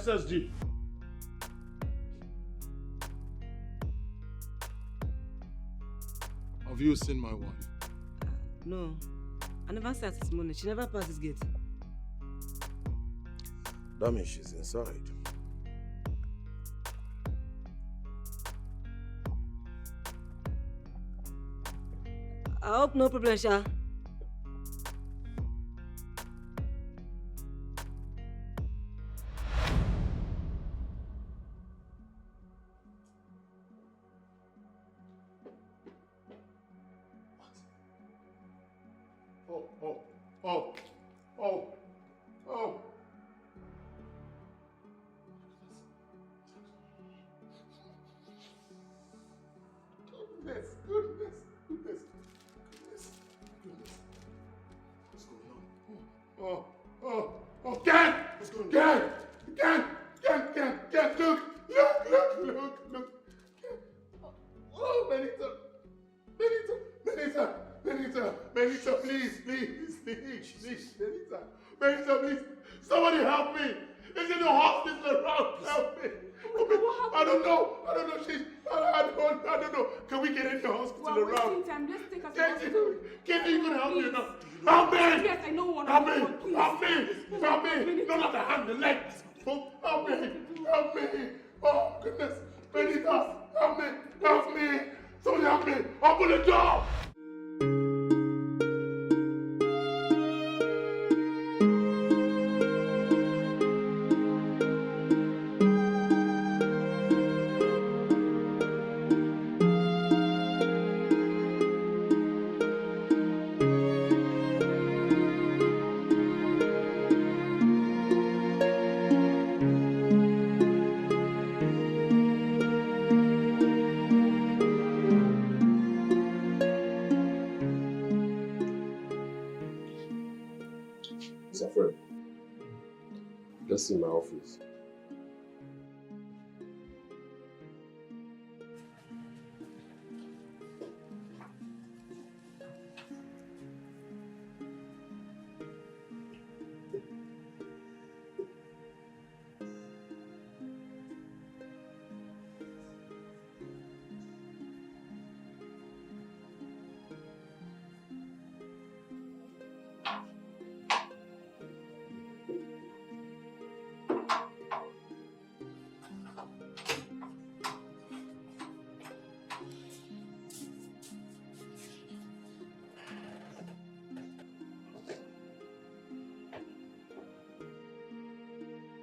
SSG. Have you seen my wife? No. I never sat this morning. She never passed this gate. That means she's inside. I hope no problem, Sha. Oh. Goodness. What's going on? Gang! What's going on? Gang! Look. Oh, Benita, please. Benita, please. Somebody help me. Is in the hospital around? Help me. I don't know. I don't know. Can we get in the hospital around? Time. Let's take us to the hospital. Kenny, you can help me now. Help me! Yes, I know one. Help me! Don't let the hand, the leg. Help me! Oh, goodness. Benita, help me! Somebody help me! Open the door! Just in my office.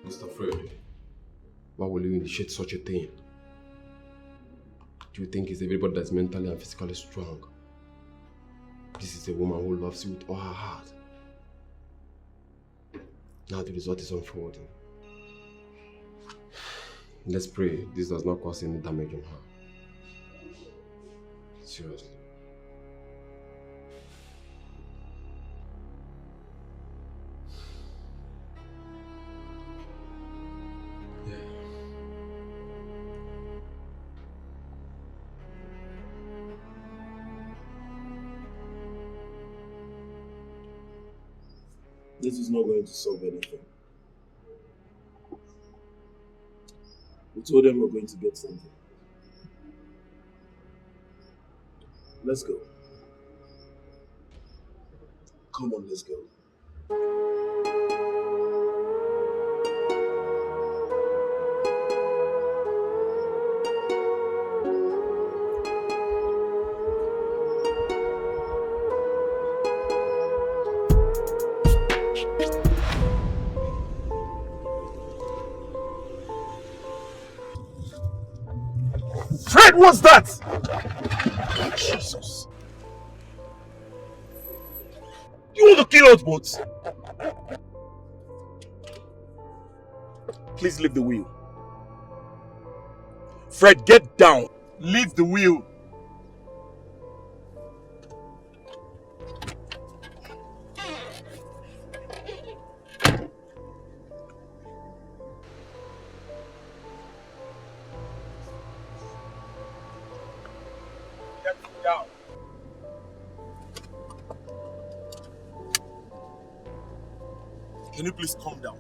Mr. Fred, why will you initiate such a thing? Do you think it's everybody that's mentally and physically strong? This is a woman who loves you with all her heart. Now the result is unfolding. Let's pray this does not cause any damage on her. Seriously. This is not going to solve anything. We told them we're going to get something. Let's go. Come on, let's go. Fred, what's that? Jesus. You want to kill us both? Please leave the wheel. Fred, get down. Leave the wheel. Can you please calm down?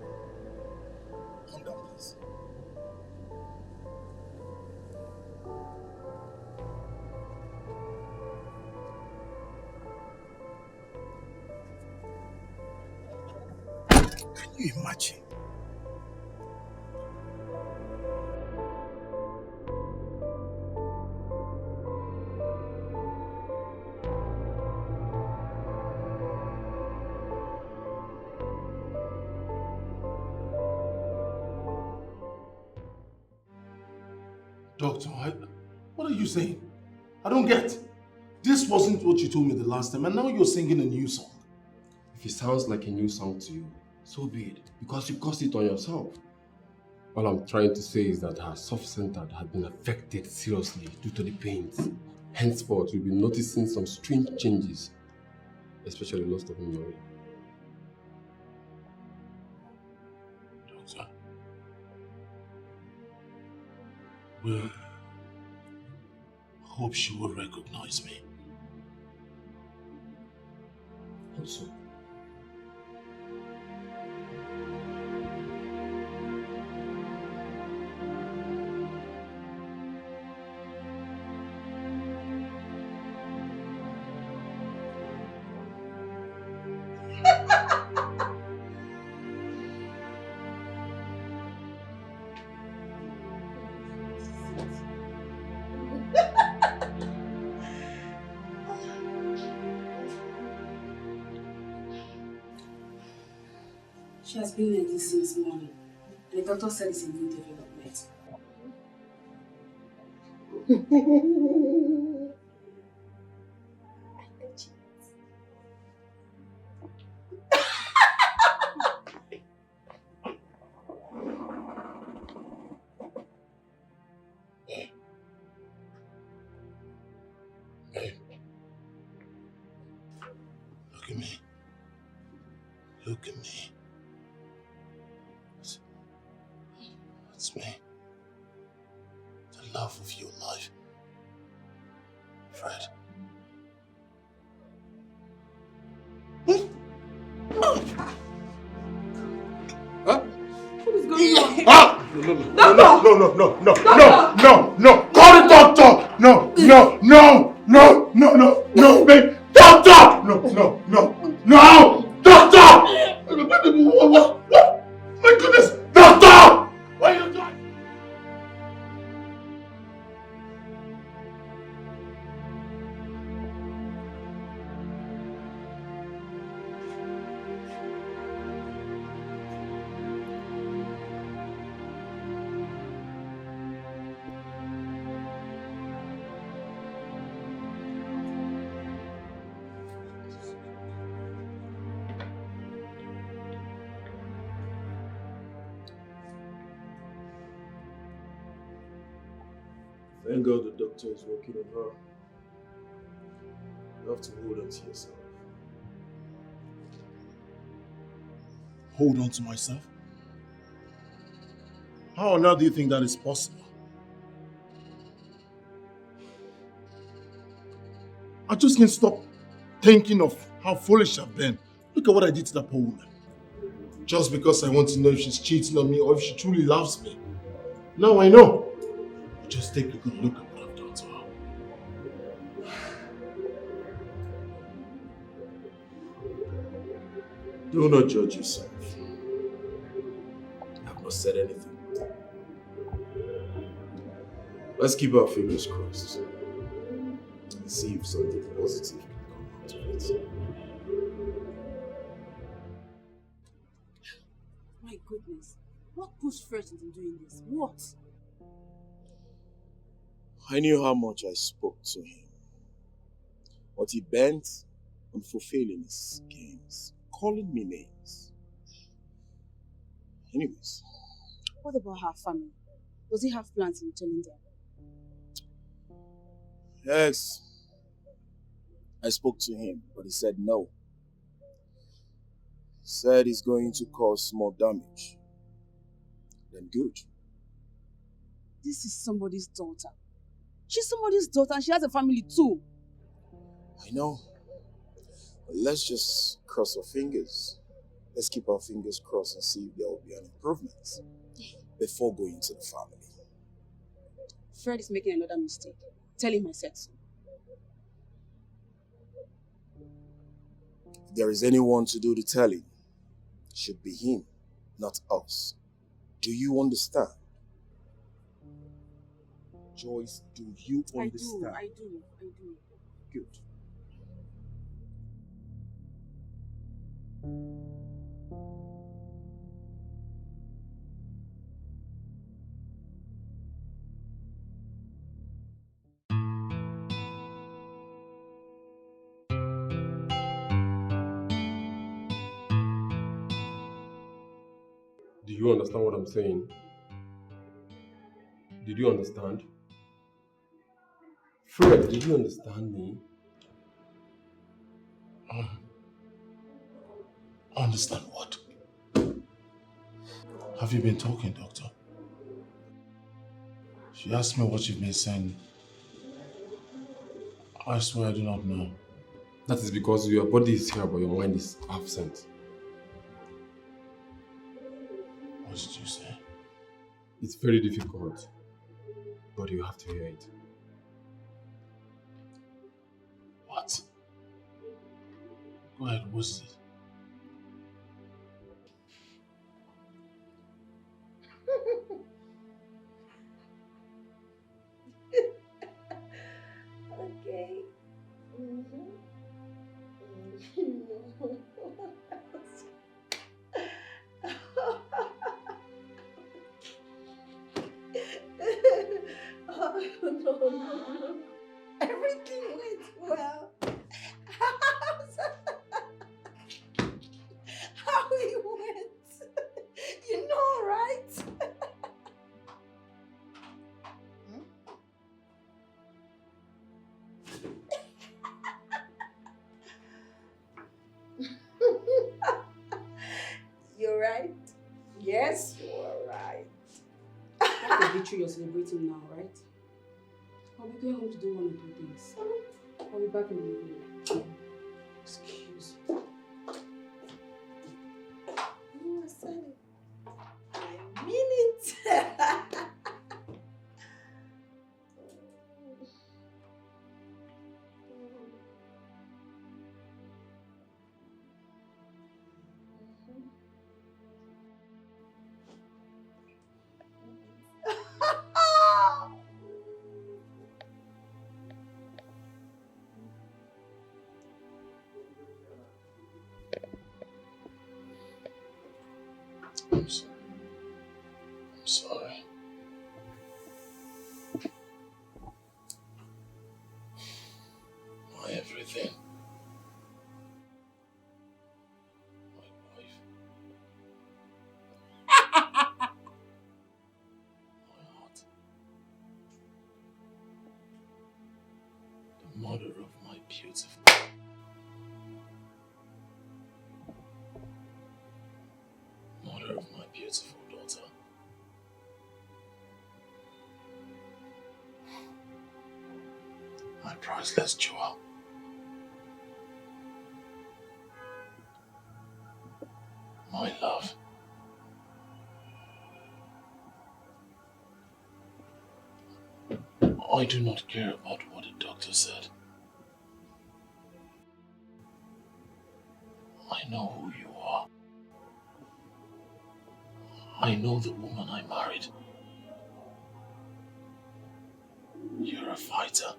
Calm down, please. Can you imagine? Doctor, what are you saying? I don't get. This wasn't what you told me the last time, and now you're singing a new song. If it sounds like a new song to you, so be it, because you caused it on yourself. All I'm trying to say is that her soft center had been affected seriously due to the pains. Henceforth, you'll be noticing some strange changes, especially loss of memory. Doctor, well, hope she will recognize me. Also, She has been like this since morning. The doctor said it's a good development. Look at me. Look at me. It's me. The love of your life. Fred. huh? What is going on? Ah! No. Call the doctor! No, babe. Doctor! No! Doctor! What? My goodness! Doctor! Why are you doing? Thank God the doctor is working on her. You have to hold on to yourself. Hold on to myself? How on earth do you think that is possible? I just can't stop thinking of how foolish I've been. Look at what I did to that poor woman. Just because I want to know if she's cheating on me or if she truly loves me. Now I know. Just take a good look at what I've done to her. Do not judge yourself. I have not said anything. Let's keep our fingers crossed and see if something positive can come out of it. My goodness. What pushed Fred into doing this? What? I knew how much I spoke to him, but he bent on fulfilling his games, calling me names. Anyways. What about her family? Does he have plans in returning them? Yes. I spoke to him, but he said no. He said he's going to cause small damage. Then good. This is somebody's daughter. She's somebody's daughter and she has a family too. I know. But let's just cross our fingers. Let's keep our fingers crossed and see if there will be an improvement before going to the family. Fred is making another mistake. Tell him I said so. If there is anyone to do the telling, should be him, not us. Do you understand? Joyce, do you understand? I do. Good. Do you understand what I'm saying? Did you understand? Fred, did you understand me? Understand what? Have you been talking, doctor? She asked me what you've been saying. I swear I do not know. That is because your body is here, but your mind is absent. What did you say? It's very difficult, but you have to hear it. What? Go ahead, what is it? Okay. Oh, no. Everything went well. How it went. You know, right? You're right. Yes, you're right. That's the victory you're celebrating now, right? I'll be going home to do one or two things. I'll be back in a minute. Excuse me. I said it. I mean it. I'm sorry. I'm sorry. My everything. My wife. My heart. The mother of my beautiful. Mother of my beautiful daughter. My priceless jewel. My love. I do not care about what the doctor said. I know who you are. I know the woman I married. You're a fighter.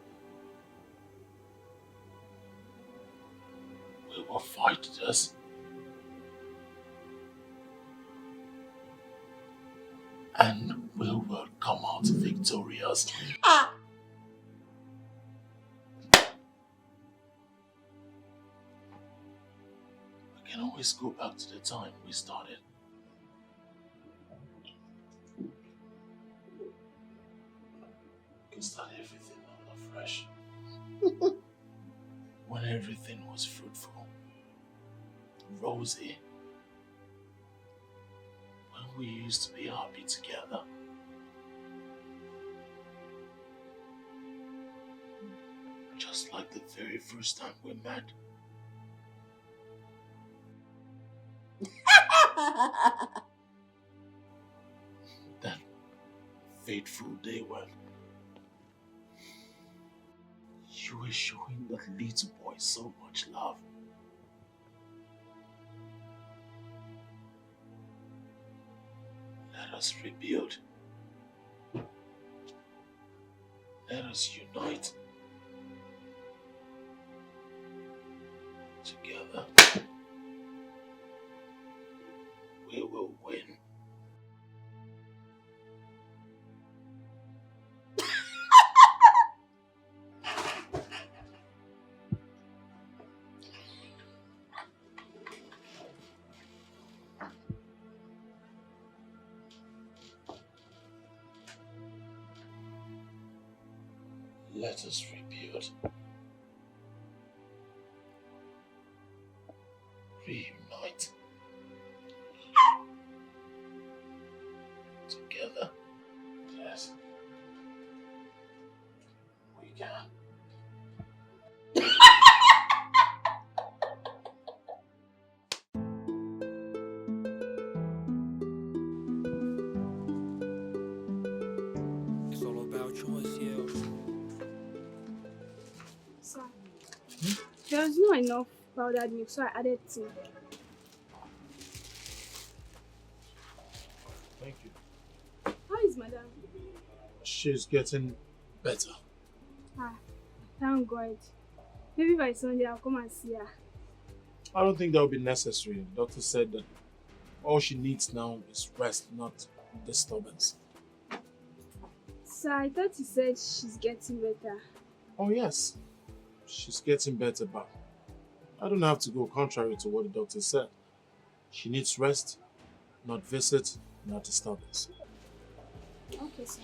We will fight this. And we will come out victorious. We can always go back to the time we started. We can start everything all afresh. When everything was fruitful, rosy, when we used to be happy together. Just like the very first time we met. That fateful day when you were showing that little boy so much love. Let us rebuild. Let us unite. Together, we will win. Let us rebuild. Reunite. Together. Yes. We can. It's all about choice, yeah. Sir, there was not enough powdered milk, so I added tea. Thank you. How is madam? She's getting better. Ah, thank God. Maybe by Sunday I'll come and see her. I don't think that will be necessary. The doctor said that all she needs now is rest, not disturbance. Sir, I thought you said she's getting better. Oh yes, she's getting better, but I don't have to go contrary to what the doctor said. She needs rest, not visit, not disturbance. Okay, sir.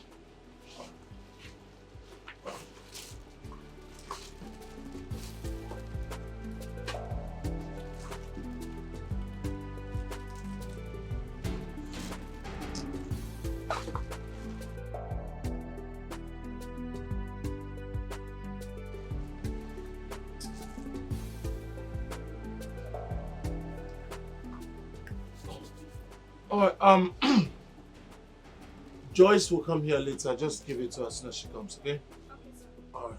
Alright, Joyce will come here later. Just give it to her as soon as she comes, okay? Okay, sir. Alright.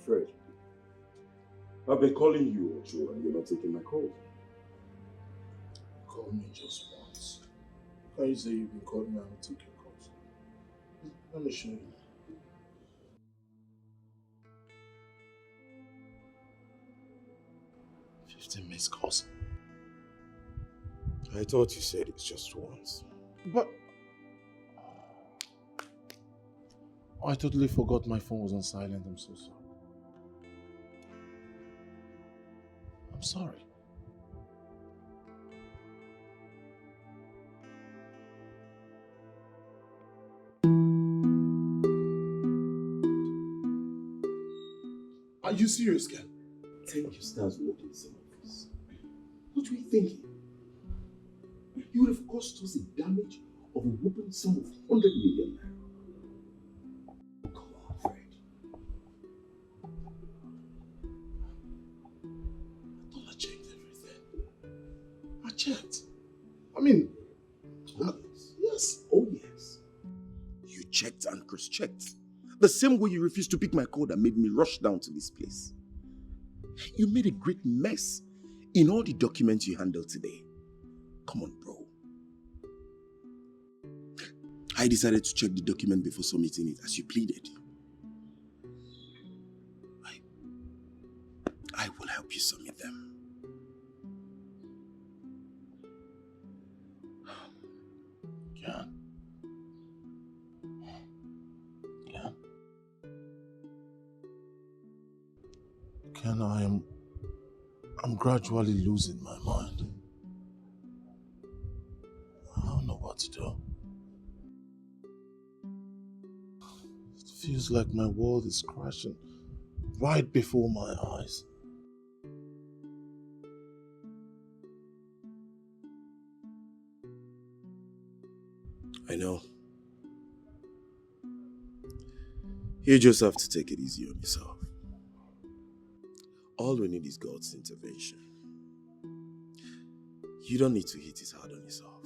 Fred, I've been calling you, Ocho, and you're not taking my call. Call me just once. How you say you've been calling me and I take your calls? Let me show you. "15 missed calls." I thought you said it's just once. But I totally forgot my phone was on silent. I'm so sorry. I'm sorry. Are you serious, Ken? 10 you stars walked in some office. What were you thinking? You would have caused us a damage of a whooping sum of 100 million naira. Oh, come on, Fred. Dollar changed everything. checked. I mean, Yes. Oh, yes. You checked and cross-checked. The same way you refused to pick my call that made me rush down to this place. You made a great mess in all the documents you handled today. Come on, bro. I decided to check the document before submitting it, as you pleaded. I will help you submit them. Ken. Ken, I'm gradually losing my mind. I don't know what to do. It feels like my world is crashing right before my eyes. I know. You just have to take it easy on yourself. All we need is God's intervention. You don't need to hit it hard on yourself.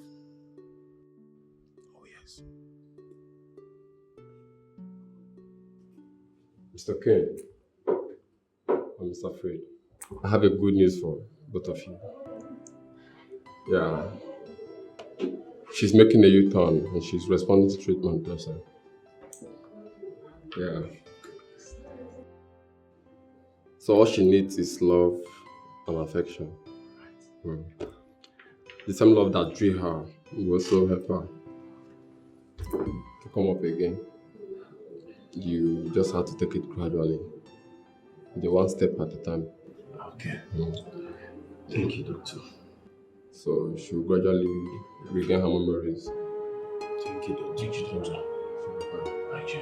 Oh, yes. Mr. Ken, I'm Mr. Fred. I have a good news for both of you. Yeah. She's making a U-turn and she's responding to treatment herself. Yeah. So all she needs is love and affection. The same love that drew her will also help her to come up again. You just have to take it gradually, the one step at a time. Okay. Thank you, doctor. So she will gradually regain her memories. Thank you, doctor. Thank you, doctor. Thank you.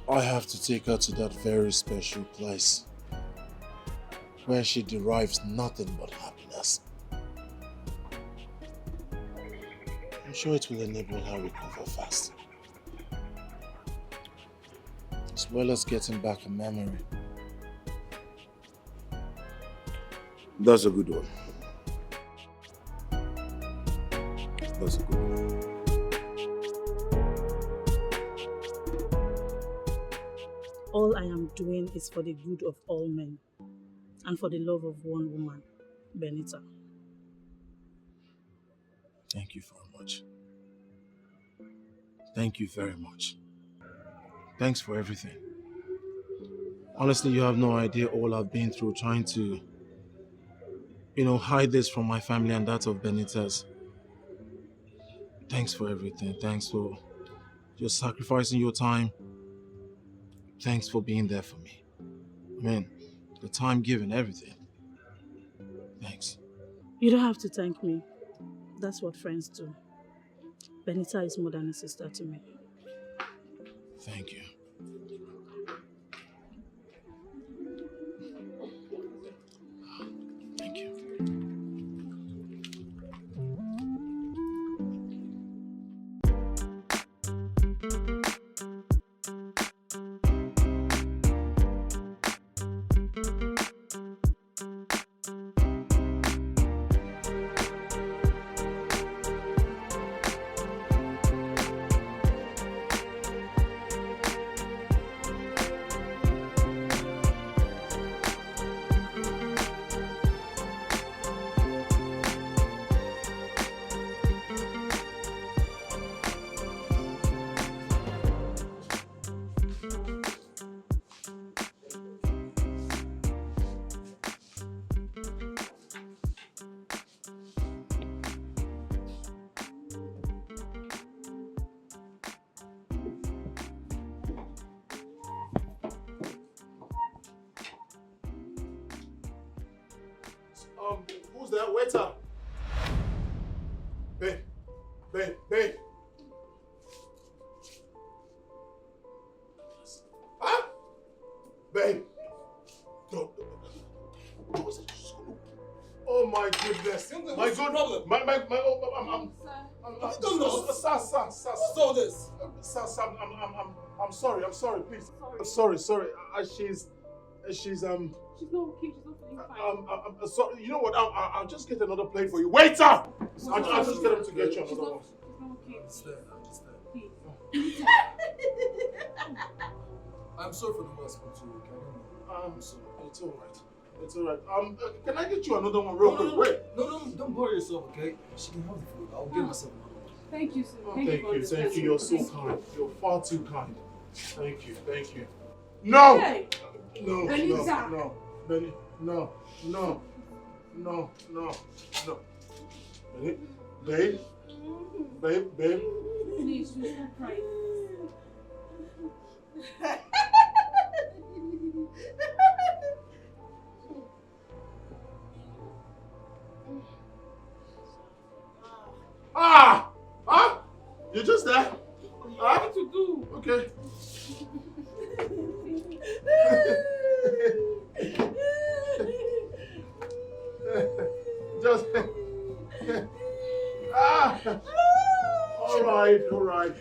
I have to take her to that very special place where she derives nothing but happiness. I'm sure it will enable her recover fast, as well as getting back a memory. That's a good one. That's a good one. All I am doing is for the good of all men and for the love of one woman, Benita. Thank you very much. Thank you very much. Thanks for everything. Honestly, you have no idea all I've been through trying to, hide this from my family and that of Benita's. Thanks for everything. Thanks for just sacrificing your time. Thanks for being there for me. I mean, the time given, everything. Thanks. You don't have to thank me. That's what friends do. Benita is more than a sister to me. Thank you. Thank you. Who's that? Waiter. Babe. Babe. Huh? Babe. Don't. Oh my goodness. My good problem. Sir. What's all this? Sir, I'm sorry, please. Sorry. She's She's not okay. She's not feeling fine. sorry. You know what? I'll just get another plate for you. Waiter! I'll just get him to get you another one. She's not okay. I understand. Please. I'm sorry for the way I spoke to you. I'm sorry. It's alright. Can I get you another one real quick? Wait. No, don't bother yourself, okay? She can have the food. I'll get myself another one. Thank you, sir. Thank you. You're so kind. You're far too kind. Thank you. No! Hey. No. Benita. Benny, no. Babe. Please, you stop crying. Huh? You're just there? What to do? Okay. Just all right.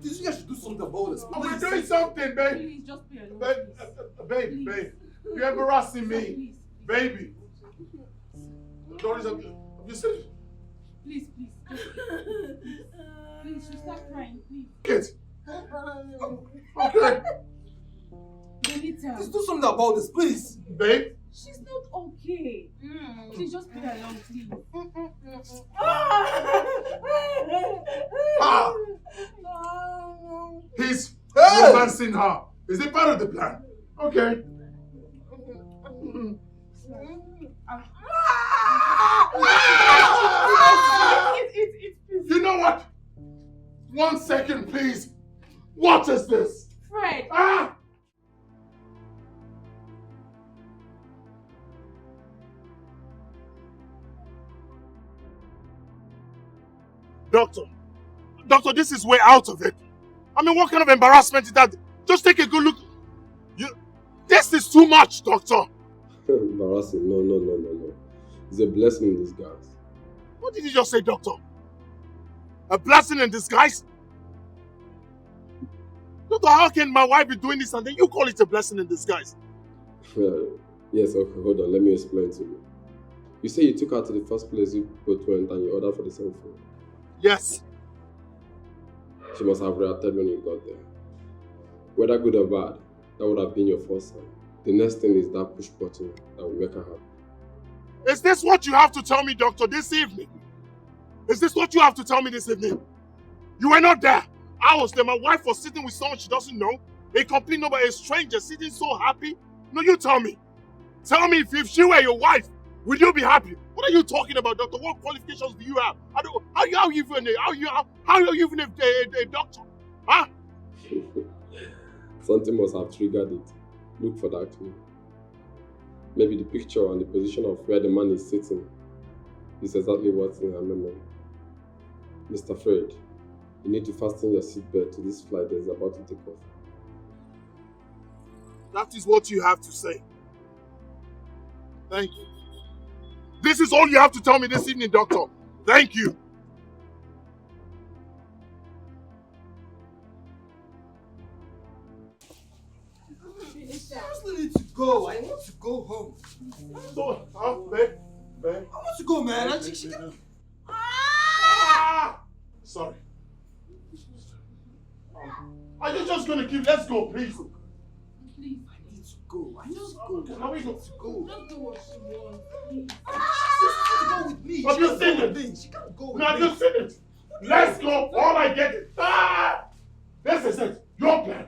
This guy should do something about this. We're doing something, babe. Please, just be alone. Babe. You're embarrassing me. Please. Baby. Doris, have you seen it? Please. Please, you stop crying, please. Kid. Okay. Benita. Just do something about this, please. Babe. She's not okay. Please, just be alone, please. He's romancing her. Is it part of the plan? Okay. You know what? 1 second, please. What is this? Fred. Doctor, this is way out of it. I mean, what kind of embarrassment is that? Just take a good look. This is too much, doctor. Embarrassing. No. It's a blessing in disguise. What did you just say, doctor? A blessing in disguise? Doctor, how can my wife be doing this and then you call it a blessing in disguise? Yes, okay, hold on. Let me explain to you. You say you took her to the first place you both went and you ordered for the same food. Yes. She must have reacted when you got there. Whether good or bad, that would have been your first sign. The next thing is that push button that will make her happy. Is this what you have to tell me, doctor, this evening? Is this what you have to tell me this evening? You were not there. I was there. My wife was sitting with someone she doesn't know. A complete number, a stranger sitting so happy. No, you tell me. Tell me if she were your wife, would you be happy? What are you talking about, doctor? What qualifications do you have? How are you even a doctor? Huh? Something must have triggered it. Look for that clue. Maybe the picture and the position of where the man is sitting is exactly what's in her memory. Mr. Fred, you need to fasten your seatbelt to this flight that is about to take off. That is what you have to say. Thank you. This is all you have to tell me this evening, doctor. Thank you. I seriously need to go. I want to go home. So, babe. I want to go, man. She can... Sorry. Are you just gonna keep? Let's go, please. Please. I need to go. I need to go. Can we go? To go. Just do what she wants, please. She can't go with me. Have you seen it? She can't go with No, have me. you seen it? Let's go. All I get is this is it. Your plan.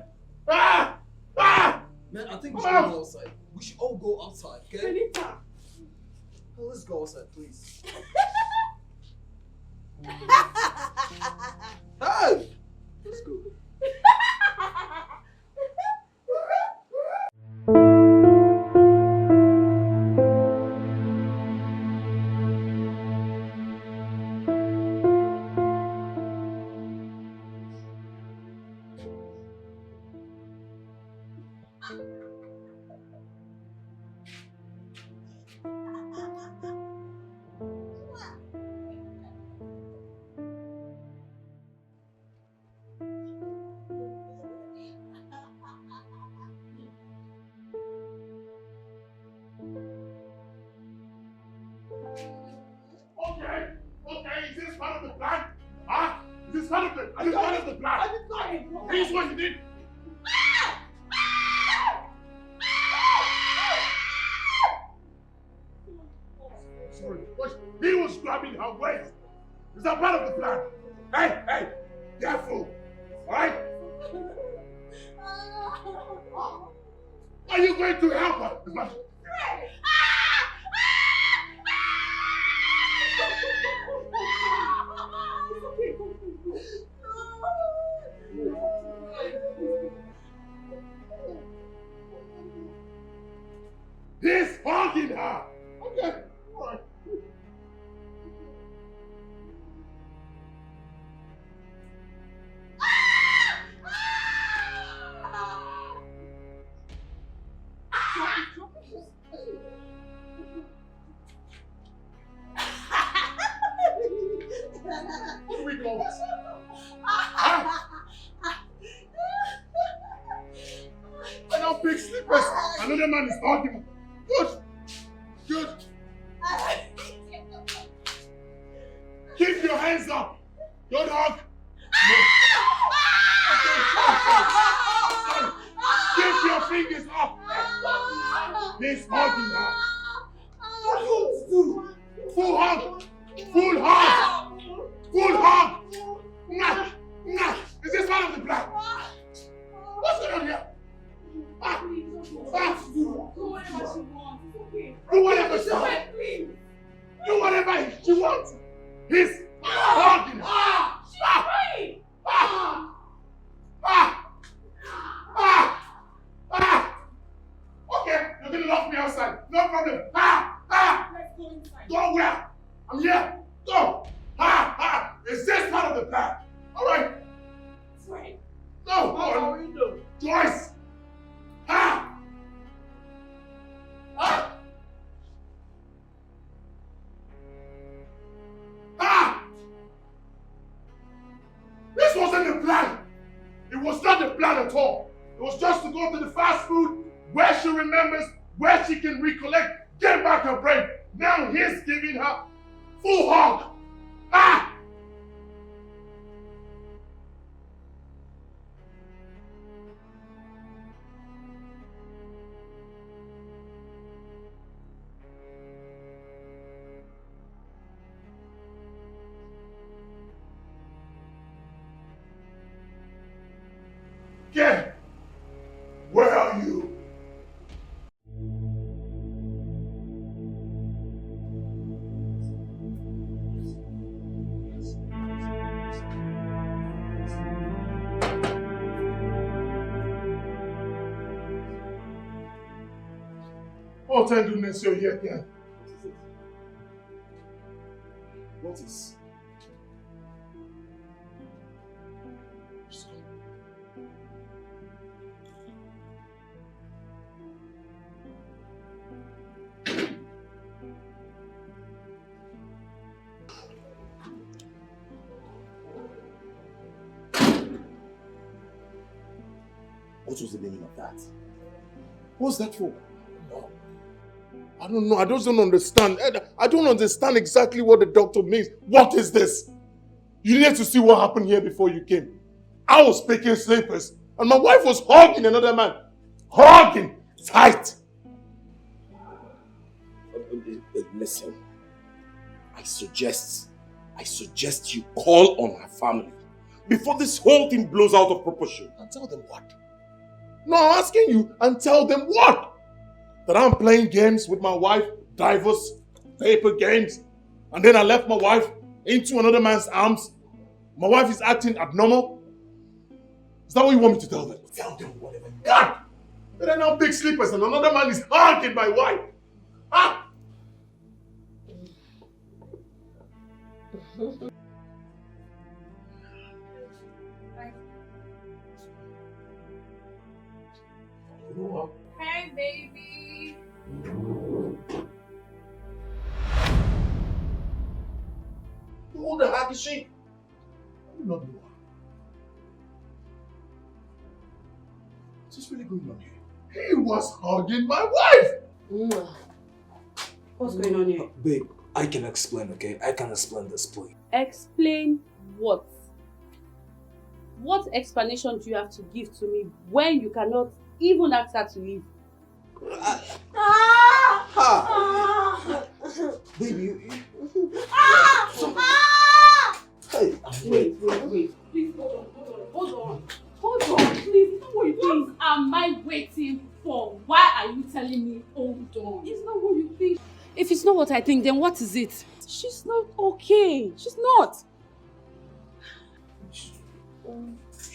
Man, I think we should go outside. We should all go outside, okay? Benita. Well, let's go outside, please. Hey! Let's go. Are you part of the plan? Here's what you did. Sorry, but he was grabbing her waist. Is that part of the plan? Hey, careful. Alright? Are you going to help her? He's hugging her. Okay, alright. What do we go? I know big slippers. Another man is hugging. Good. Keep your hands up. Don't hug. Keep your fingers up. He's hugging her. What do you do? Full hug. Full hug. Full hug. Nah. Is this part of the plan? What's going on here? Do whatever she wants. Do whatever she wants. He's hugging her. Okay, you're gonna lock me outside. No problem. Let's go inside. Go where? I'm here. Go. Is this part of the plan? Alright. That's right. Go on. Joyce. This wasn't the plan. It was not the plan at all. It was just to go to the fast food where she remembers, where she can recollect, get back her brain. Now he's giving her full hug. Ken, where are you? Oh, thank goodness you're here, Ken. What is? What was the meaning of that? What's that for? No. I don't know. I just don't understand. I don't understand exactly what the doctor means. What is this? You needed to see what happened here before you came. I was picking slippers and my wife was hugging another man. Hugging tight. Listen, I suggest you call on her family before this whole thing blows out of proportion. And tell them what? No, I'm asking you, and tell them what? That I'm playing games with my wife, diverse paper games, and then I left my wife into another man's arms. My wife is acting abnormal. Is that what you want me to tell them? Tell them whatever you God! But then I'm big sleepers and another man is hugging my wife. Hey, baby. Who the heck is she? I do not know her. What's really going on here? He was hugging my wife! What's going on here? Babe, I can explain, okay? I can explain this, please. Explain what? What explanation do you have to give to me when you cannot even ask her to leave? Baby, Wait. Please hold on. Please, what am I waiting for? Why are you telling me hold on? It's not what you think. If it's not what I think, then what is it? She's not okay. She's not.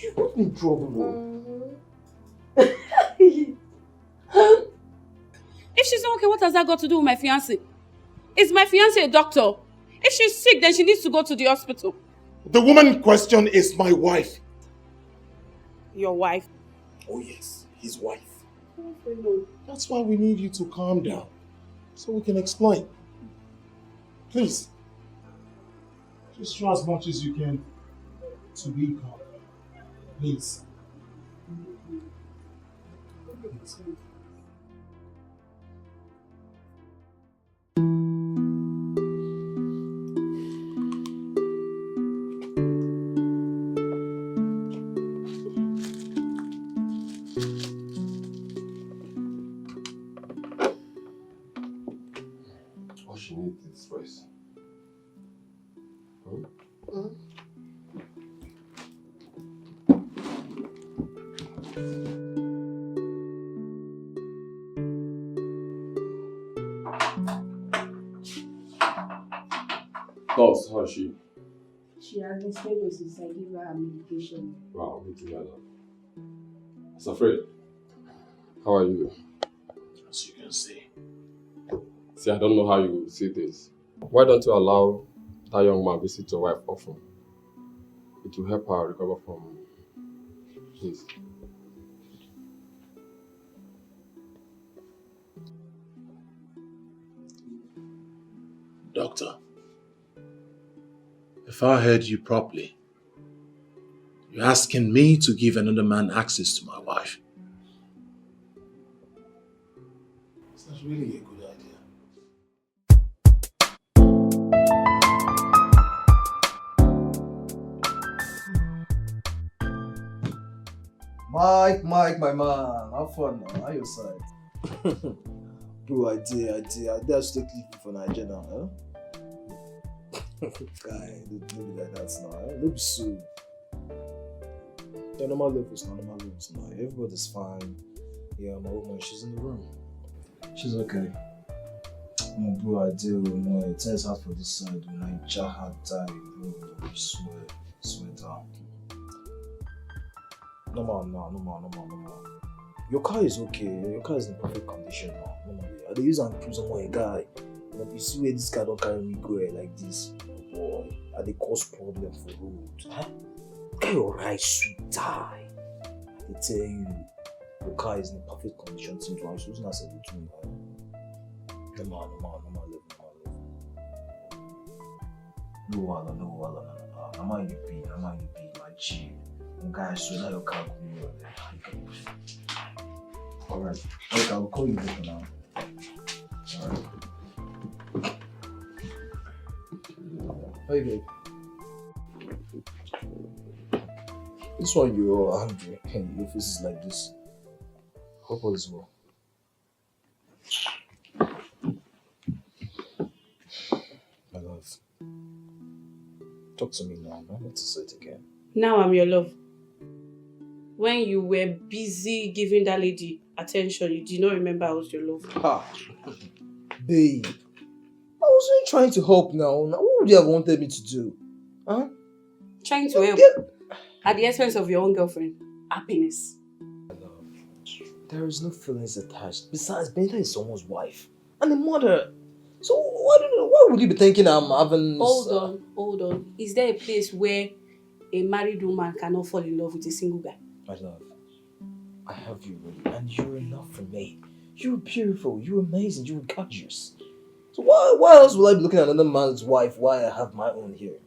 you put me in trouble. If she's not okay, what has that got to do with my fiancé? Is my fiancé a doctor? If she's sick, then she needs to go to the hospital. The woman in question is my wife. Your wife? Oh yes, his wife. That's why we need you to calm down, so we can explain. Please, just try as much as you can to be calm. Please. All she needs is rest. Dogs, how is she? She has been stable since I gave her medication. Wow, me together. I was afraid. How are you? As you can see. See, I don't know how you see this. Why don't you allow that young man visit your wife often? It will help her recover from this. Doctor, if I heard you properly, you're asking me to give another man access to my wife. It's not really a good idea. Mike, my man, have fun now. How your side? Bro, I did. I just take leave for Nigeria now, huh? Guy, don't be like that now. Don't be so. Yeah, normal levels now. Everybody's fine. Yeah, my woman, she's in the room. She's okay. No, bro, I do. No, it turns out for this side when I jaha die, bro. I swear down. No. Your car is okay. Your car is in perfect condition now. No, I dey use am cruise on my guy. You see where this car don't carry me go like this. Boy, I dey cause problem for road. Huh? Get your right sweet tie. I tell you, your car is in perfect condition since I was using as a routine. No. No wala. I'm on you be, my G. Guys, so now your car go me on there. Alright. Okay, I'll call you later now. Alright. Hey babe. This one you're angry and your face is like this. Hope all is well. My love. Talk to me now. I'm not to say it again. Now I'm your love. When you were busy giving that lady attention, you did not remember I was your love. Ha! Babe, I wasn't trying to help now. What would you have wanted me to do? Huh? Trying to help at the expense of your own girlfriend. Happiness. There is no feelings attached. Besides, Benta is someone's wife and a mother. So why would you be thinking I'm having... Hold on. Is there a place where a married woman cannot fall in love with a single guy? My love, I have you ready, and you're enough for me. You're beautiful, you're amazing, you're gorgeous. So why else will I be looking at another man's wife while I have my own here?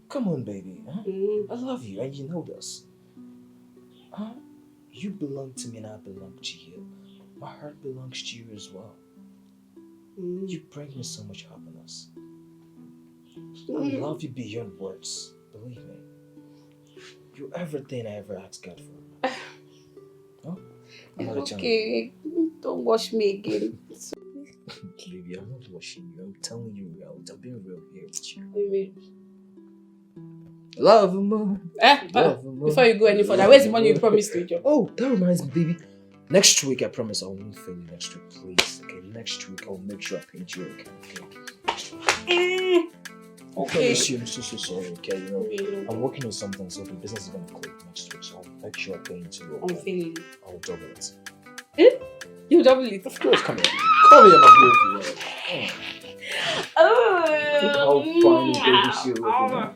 Come on, baby. Huh? I love you, and you know this. Huh? You belong to me, and I belong to you. My heart belongs to you as well. You bring me so much happiness. I love you beyond words. Believe me. You're everything I ever asked God for. Huh? It's okay. Don't wash me again. Baby, I'm not washing you. I'm telling you real. I'm being real here with you. Baby. Love more. Love more. Before you go any further, where's the money you promised me, Joe? Oh, that reminds me, baby. Next week, I promise I won't fail you next week, please. Okay, next week I'll make sure I paint you. Okay. Okay. I'm so sorry. Okay, you know, I'm working on something, so the business is gonna click next week. So I'll make sure I paint you. I'm feeling it. I'll double it. You double it. Of course, come here. Come here, my beautiful. Look how fine and gorgeous you're looking.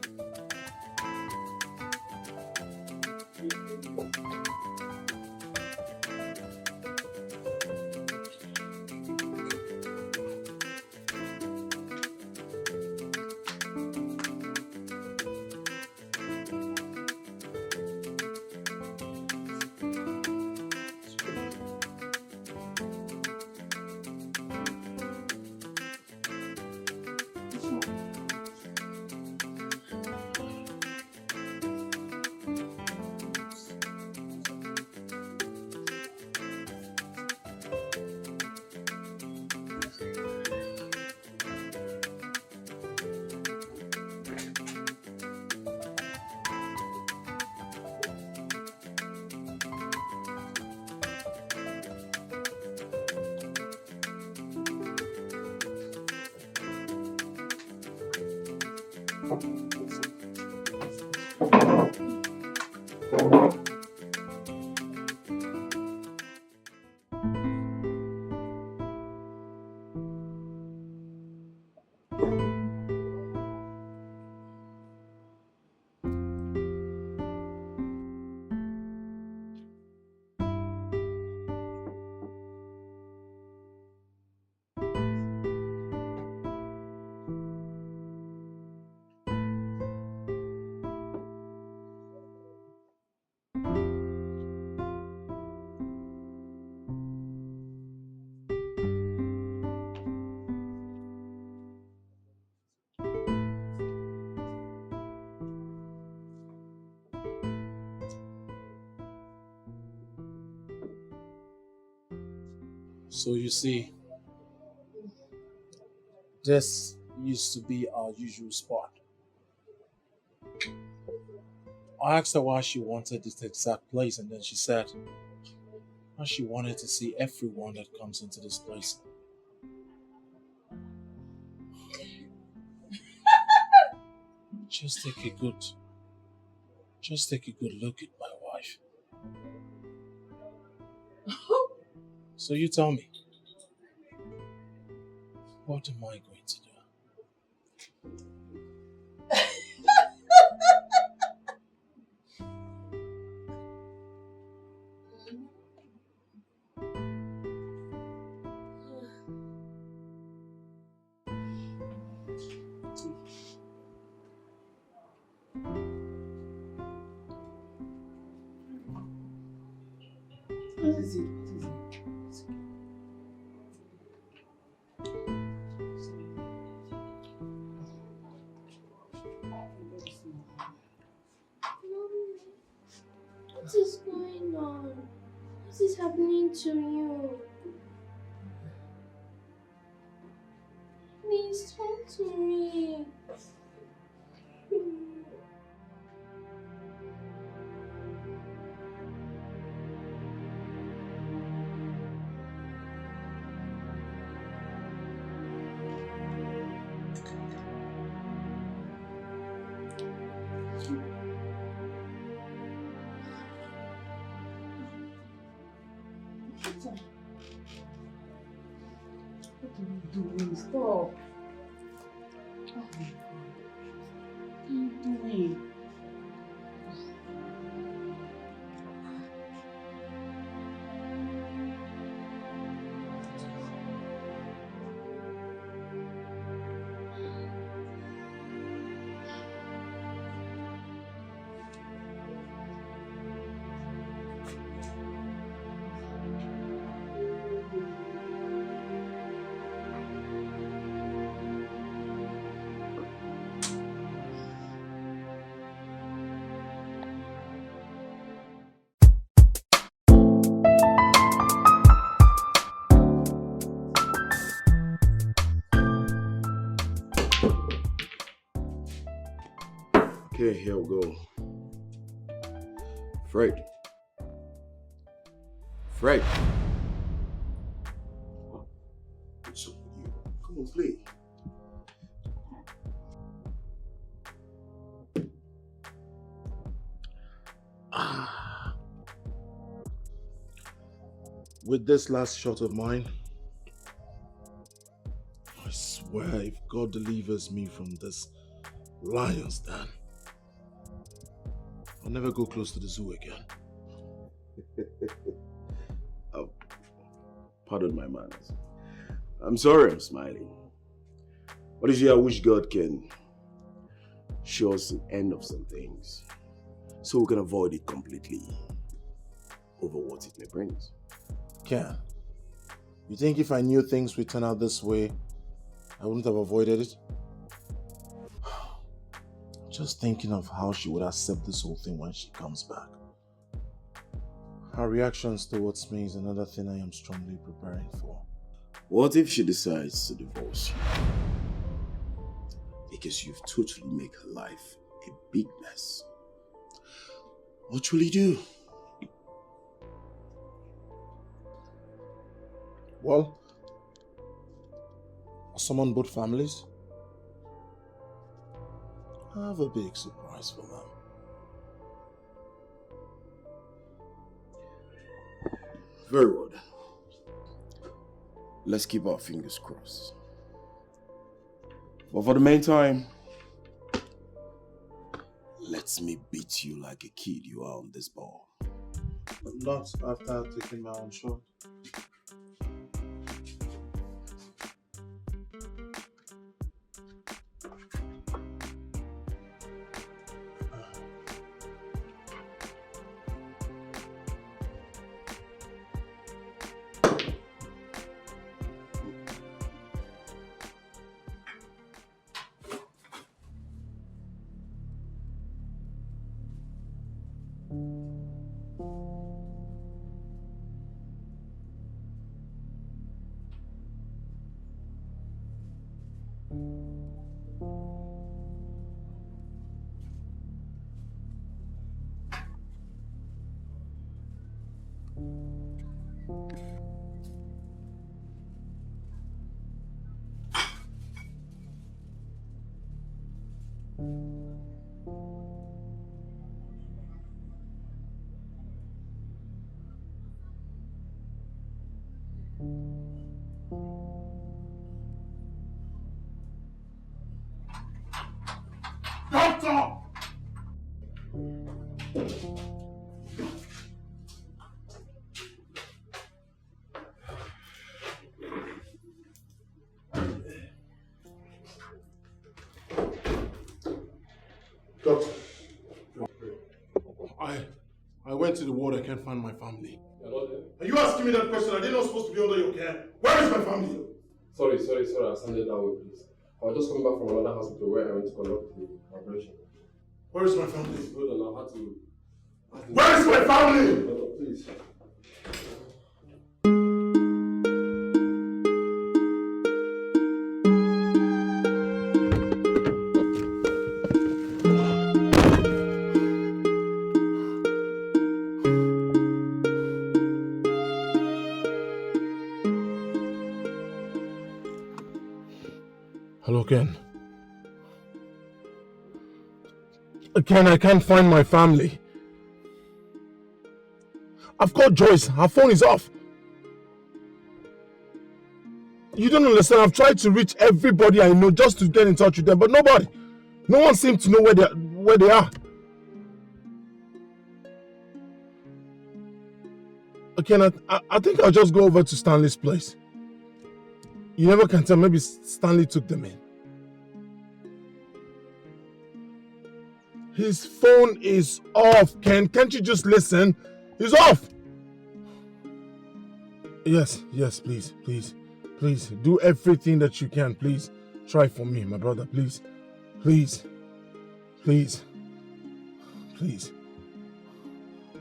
So you see, this used to be our usual spot. I asked her why she wanted this exact place, and then she said how she wanted to see everyone that comes into this place. Just take a good look at my wife. So you tell me, what am I going to do? What is it? What is going on? What is happening to you? Please talk to me. What are you doing? Stop. Oh my God. What are you doing? Okay, here we go. Fred. Fred. What's up with you? Come on, play. With this last shot of mine, I swear if God delivers me from this lion's den, I'll never go close to the zoo again. Pardon my manners. I'm sorry I'm smiling. But you see, I wish God can show us an end of some things so we can avoid it completely over what it may bring us. Ken, you think if I knew things would turn out this way, I wouldn't have avoided it? Just thinking of how she would accept this whole thing when she comes back. Her reactions towards me is another thing I am strongly preparing for. What if she decides to divorce you? Because you've totally made her life a big mess. What will you do? Well, I'll summon both families. I have a big surprise for them. Very well then. Let's keep our fingers crossed. But for the meantime, let me beat you like a kid you are on this ball. Not after taking my own shot. Doctor! Doctor, I went to the ward. I can't find my family. You're not there? Are you asking me that question? Are they not supposed to be under your care? Where is my family? Sorry, I'll send it that way, please. I was just coming back from another hospital where I went to conduct the operation. Where is my family? Hold on, I had to... Where is my family? Hold on, please. Hello, Ken. Ken, I can't find my family. I've called Joyce. Her phone is off. You don't understand. I've tried to reach everybody I know just to get in touch with them, but nobody. No one seems to know where they are. Ken, I think I'll just go over to Stanley's place. You never can tell. Maybe Stanley took them in. His phone is off, Ken. Can't you just listen? He's off. Yes, please. Please, do everything that you can. Please, try for me, my brother. Please.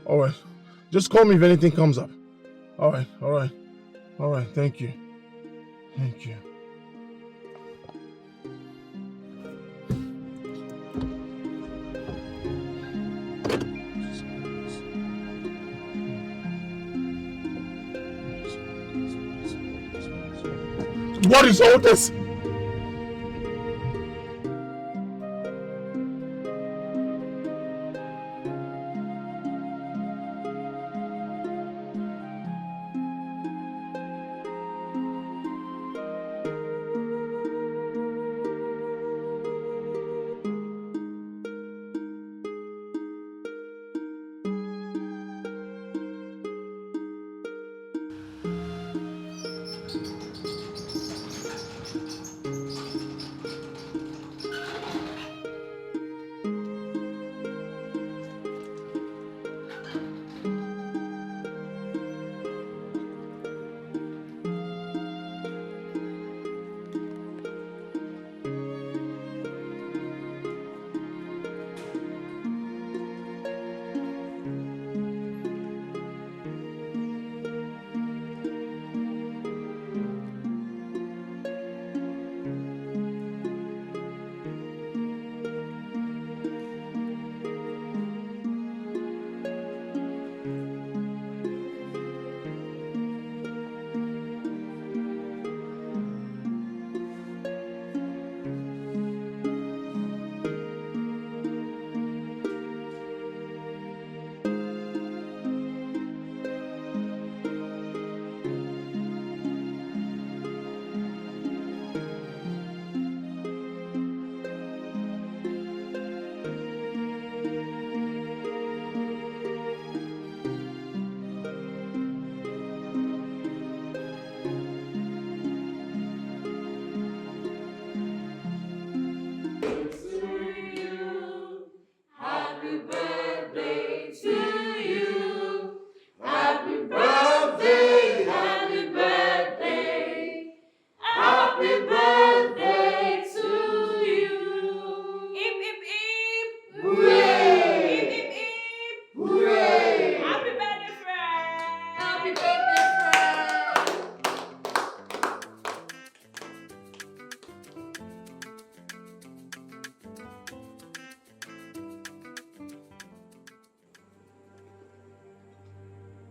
All right. Just call me if anything comes up. All right. Thank you. what is all this?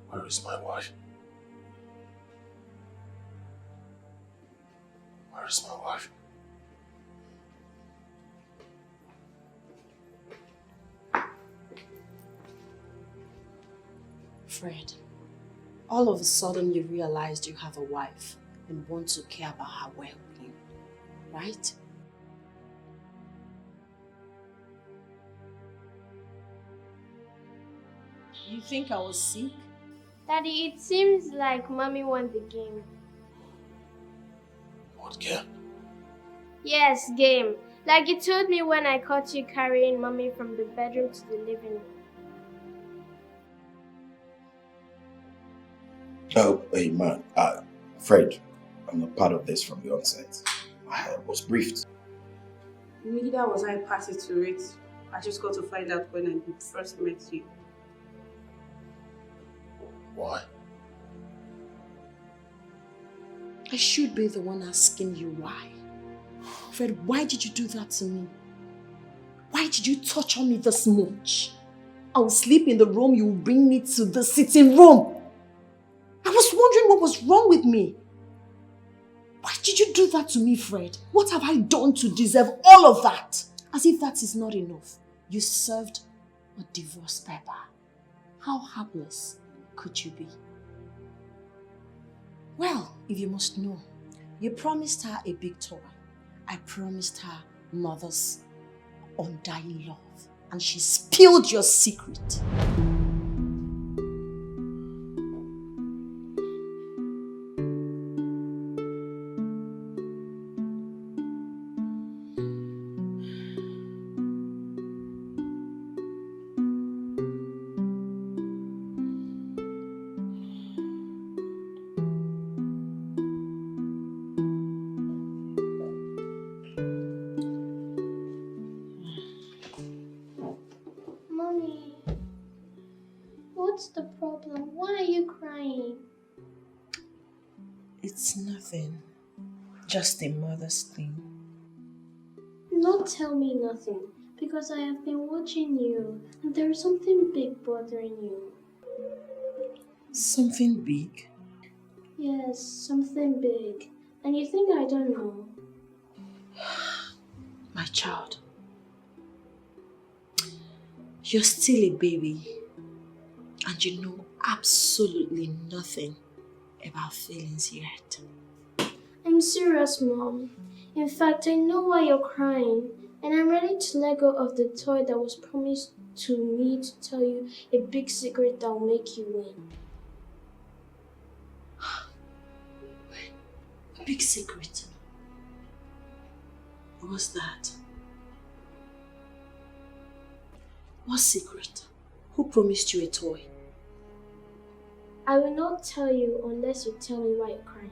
Where is my wife? Where is my wife? Fred, all of a sudden you realized you have a wife and want to care about her well-being, right? You think I was sick? Daddy, it seems like Mommy won the game. What game? Yes, game. Like you told me when I caught you carrying Mommy from the bedroom to the living room. Oh, hey man, Fred, I'm not part of this from the onset. I was briefed. Neither was I party to it. I just got to find out when I first met you. Why? I should be the one asking you why. Fred, why did you do that to me? Why did you torture me this much? I will sleep in the room, you will bring me to the sitting room. I was wondering what was wrong with me. Why did you do that to me, Fred? What have I done to deserve all of that? As if that is not enough. You served a divorce paper. How heartless could you be? Well, if you must know, you promised her a big toy. I promised her mother's undying love. And she spilled your secret. Mommy, what's the problem? Why are you crying? It's nothing. Just a mother's thing. Not tell me nothing, because I have been watching you, and there is something big bothering you. Something big? Yes, something big. And you think I don't know? My child, you're still a baby and you know absolutely nothing about feelings yet. I'm serious, Mom. In fact, I know why you're crying, and I'm ready to let go of the toy that was promised to me to tell you a big secret that will make you win. A big secret? What's that? What secret? Who promised you a toy? I will not tell you unless you tell me why you're crying.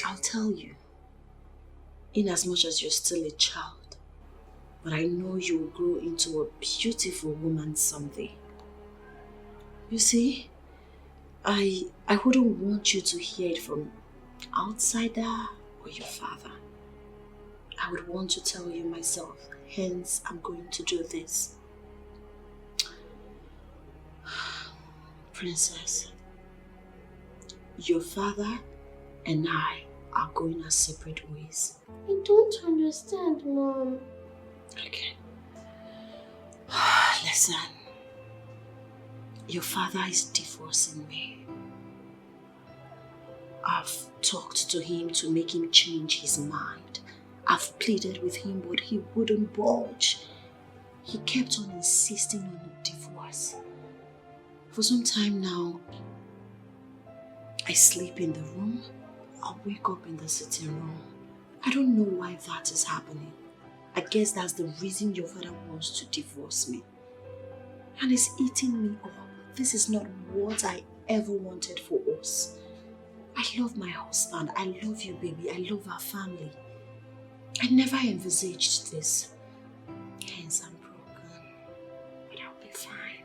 I'll tell you, in as much as you're still a child, but I know you'll grow into a beautiful woman someday. You see, I wouldn't want you to hear it from outsider or your father. I would want to tell you myself, hence I'm going to do this. Princess, your father and I are going our separate ways. I don't understand, Mom. Okay. Listen. Your father is divorcing me. I've talked to him to make him change his mind. I've pleaded with him, but he wouldn't budge. He kept on insisting on a divorce. For some time now, I sleep in the room, I wake up in the sitting room. I don't know why that is happening. I guess that's the reason your father wants to divorce me. And it's eating me up. This is not what I ever wanted for us. I love my husband. I love you, baby. I love our family. I never envisaged this. Hence, I'm broken. But I'll be fine.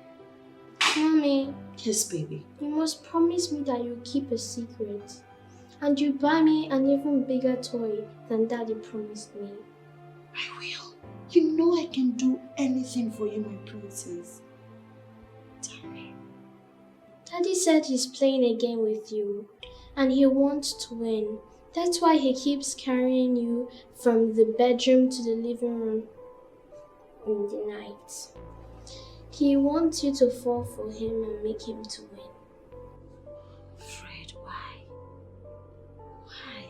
Mommy. Yes, baby. You must promise me that you'll keep a secret. And you buy me an even bigger toy than Daddy promised me. I will. You know I can do anything for you, my princess. Tell me. Daddy said he's playing a game with you and he wants to win. That's why he keeps carrying you from the bedroom to the living room in the night. He wants you to fall for him and make him to win. Fred, why? Why?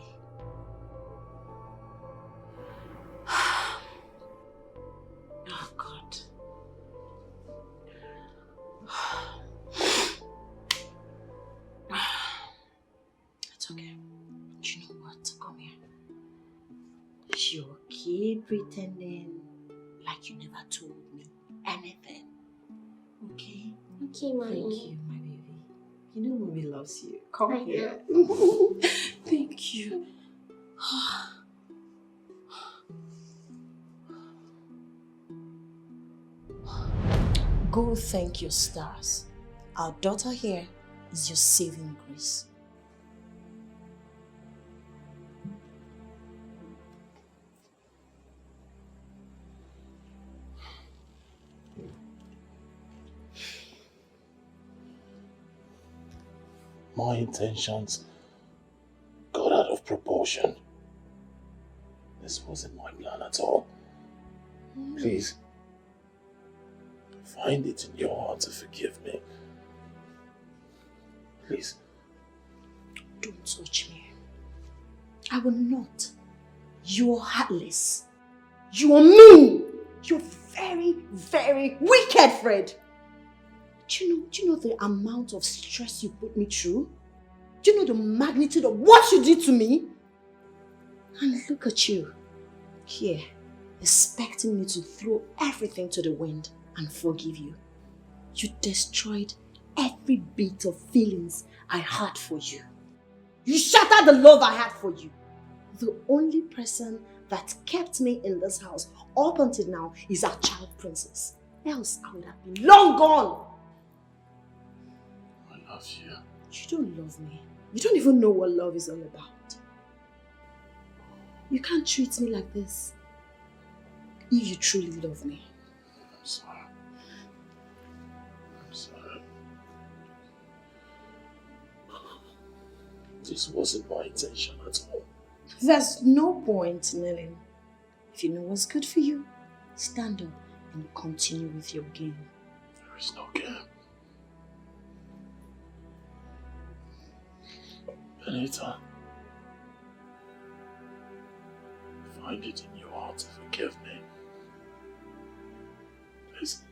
Oh, God. It's okay. You know what? Come here. You keep pretending like you never told me anything. Okay? Okay, Mommy. Thank you, my baby. You know Mommy loves you. Come here. Thank you. Go thank your stars. Our daughter here is your saving grace. My intentions got out of proportion. This wasn't my plan at all. Please, find it in your heart to forgive me. Please. Don't touch me. I will not. You are heartless. You are mean. You're very, very wicked, Fred. Do you know the amount of stress you put me through? Do you know the magnitude of what you did to me? And look at you, here, expecting me to throw everything to the wind and forgive you. You destroyed every bit of feelings I had for you. You shattered the love I had for you. The only person that kept me in this house up until now is our child princess. Else I would have been long gone. I love you. You don't love me. You don't even know what love is all about. You can't treat me like this if you truly love me. I'm sorry. I'm sorry. This wasn't my intention at all. There's no point, Nellen. If you know what's good for you, stand up and continue with your game. There is no game. Benita, find it in your heart to forgive me. Please.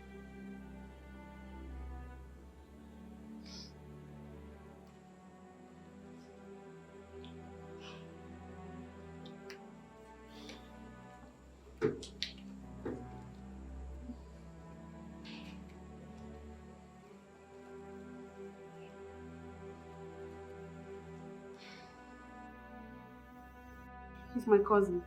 He's my cousin.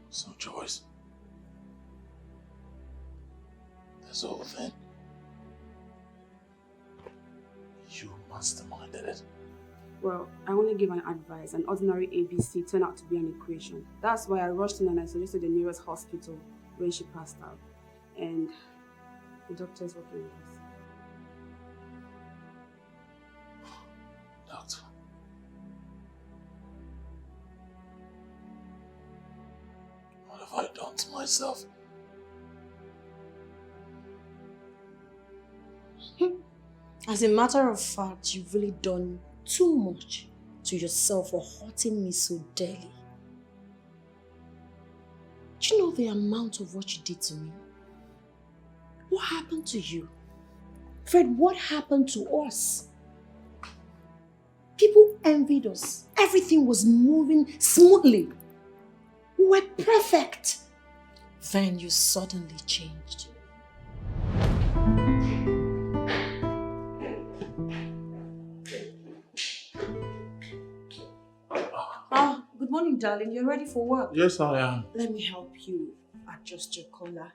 So, Joyce, this whole thing, you masterminded it. Well, I only gave an advice. An ordinary ABC turned out to be an equation. That's why I rushed in and I suggested the nearest hospital when she passed out. And the doctor's working with us. Doctor. What have I done to myself? As a matter of fact, you've really done too much to yourself for hurting me so dearly. Do you know the amount of what you did to me? What happened to you? Fred, what happened to us? People envied us. Everything was moving smoothly. We were perfect. Then you suddenly changed. Good morning, darling. You're ready for work? Yes, I am. Let me help you adjust your collar.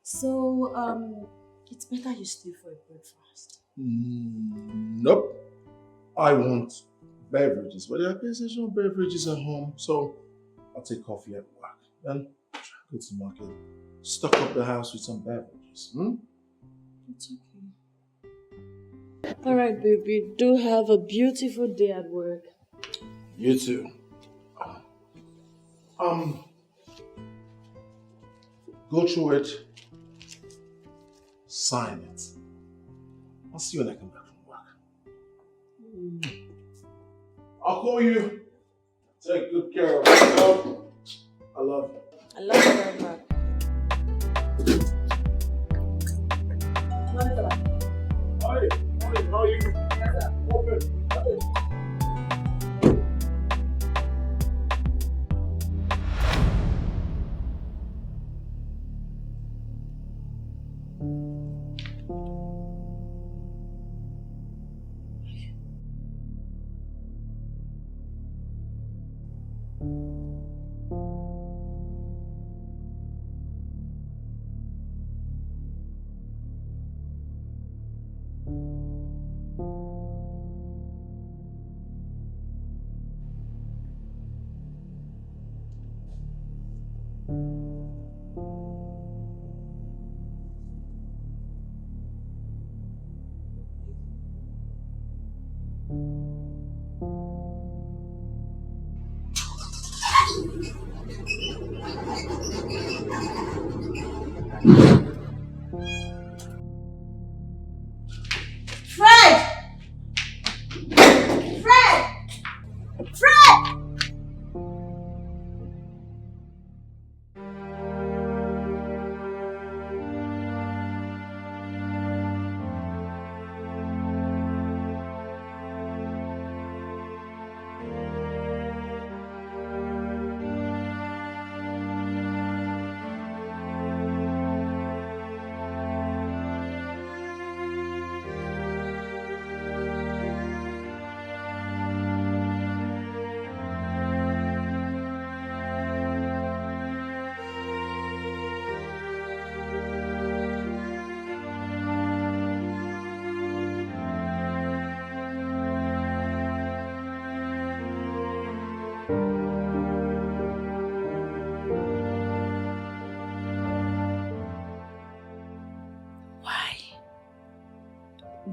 So, it's better you stay for a breakfast. Nope. I want beverages, but there are concessional beverages at home, so I'll take coffee at work. Then go to the market, stock up the house with some beverages. It's okay. Alright, baby. Do have a beautiful day at work. You too. Go through it. Sign it. I'll see you when I come back from work. I'll call you. Take good care of yourself. I love you. I love you very much. Hi, how are you? Open.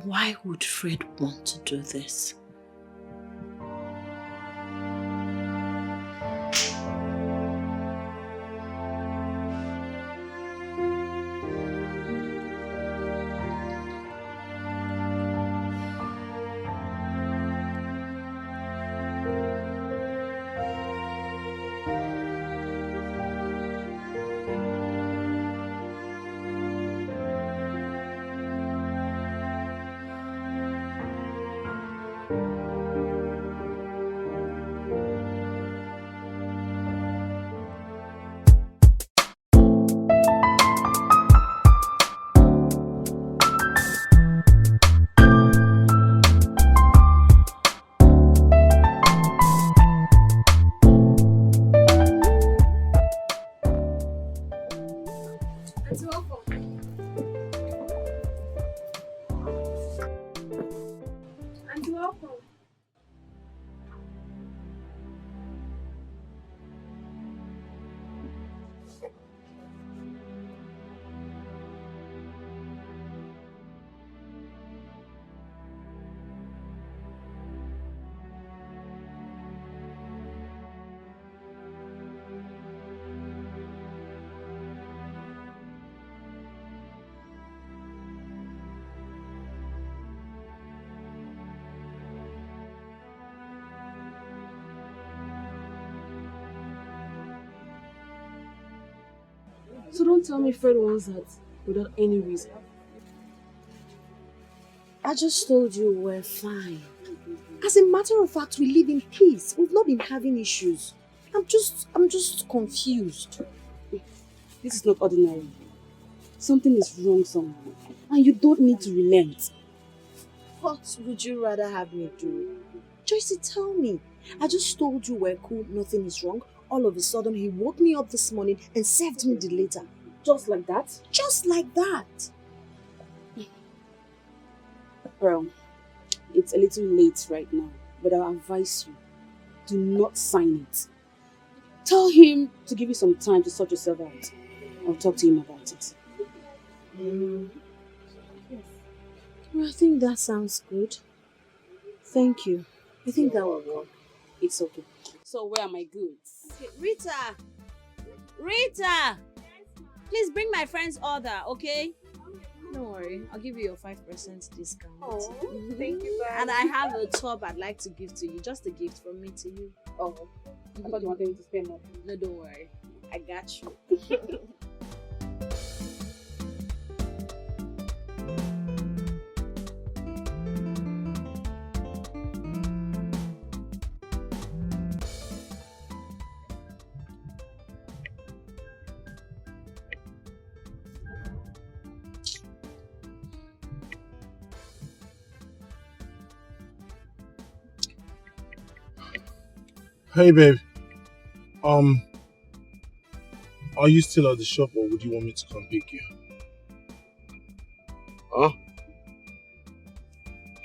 Why would Fred want to do this? So don't tell me Fred wants that without any reason. I just told you we're fine. As a matter of fact, we live in peace. We've not been having issues. I'm just confused. This is not ordinary. Something is wrong somewhere. And you don't need to relent. What would you rather have me do? Joyce, tell me. I just told you we're cool, nothing is wrong. All of a sudden, he woke me up this morning and served me the letter. Just like that? Just like that. Well, it's a little late right now, but I'll advise you, do not sign it. Tell him to give you some time to sort yourself out. I'll talk to him about it. Well, I think that sounds good. Thank you. I think that will work. It's okay. So where are my goods? Okay, Rita! Rita! Please bring my friend's order, okay? Don't worry, I'll give you your 5% discount. Oh, thank you very And I have a top I'd like to give to you. Just a gift from me to you. Oh, I thought you wanted me to spend more. No, don't worry. I got you. Hey, babe. Are you still at the shop, or would you want me to come pick you? Huh?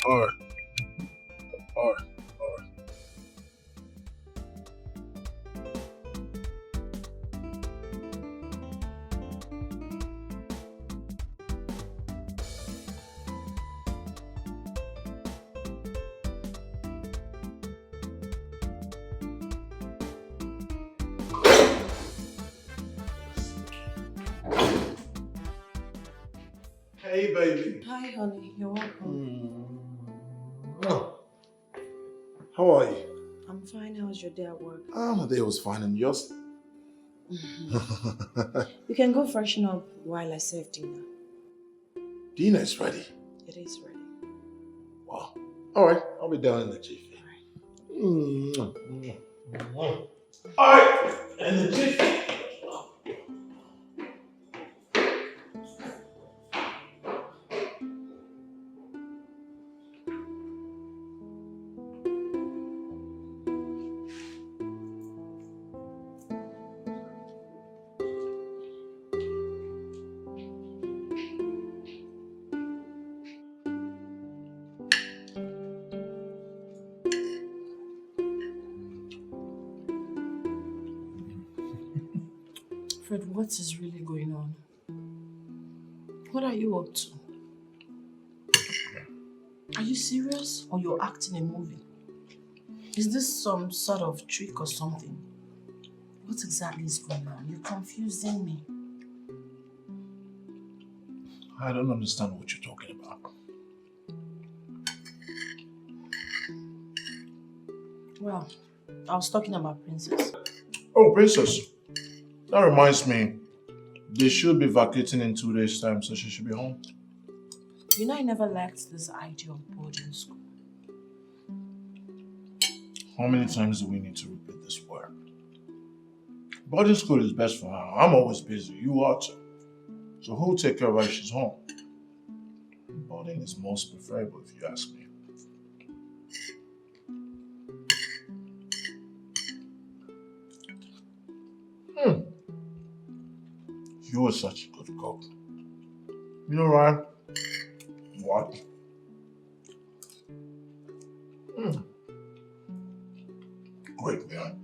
Alright. Alright. Hey, baby. Hi, honey. You're welcome. How are you? I'm fine. How's your day at work? My day was fine, and yours? You can go freshen up while I serve dinner. Dinner is ready. It is ready. Wow. Alright, I'll be down in the jiffy. Alright, in the jiffy. Fred, what is really going on? What are you up to? Are you serious or you're acting a movie? Is this some sort of trick or something? What exactly is going on? You're confusing me. I don't understand what you're talking about. Well, I was talking about Princess. Oh, Princess. That reminds me. They should be vacating in 2 days' time, so she should be home. You know I never liked this idea of boarding school. How many times do we need to repeat this word? Boarding school is best for her. I'm always busy. You are too. So who'll take care of her if she's home? Boarding is most preferable if you ask me. You are such a good cook. You know, Ryan? What? Great, man.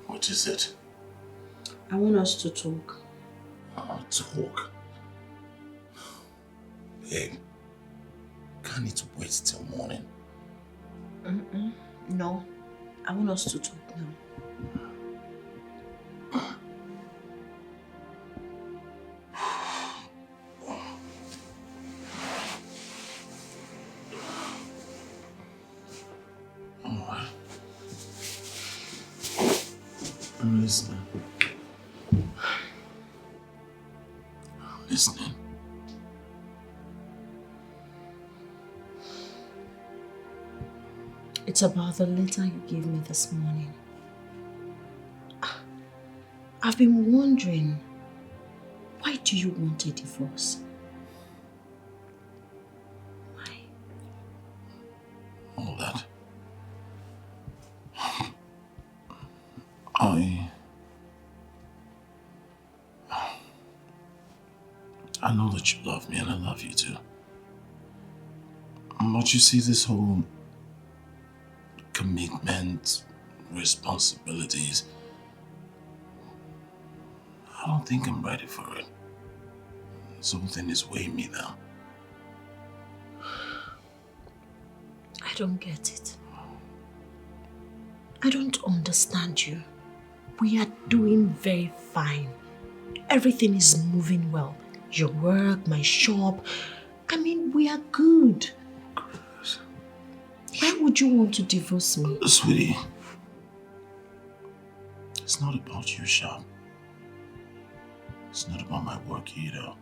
What is it? I want us to talk. Talk? Babe, can't it wait till morning? No, I want us to talk now. I'm listening. I'm listening. It's about the letter you gave me this morning. I've been wondering, why do you want a divorce? I know that you love me and I love you too. But you see, this whole commitment, responsibilities, I don't think I'm ready for it. Something is weighing me down. I don't get it. I don't understand you. We are doing very fine. Everything is moving well. Your work, my shop. I mean, we are good. Why would you want to divorce me? Sweetie, it's not about your shop. It's not about my work either.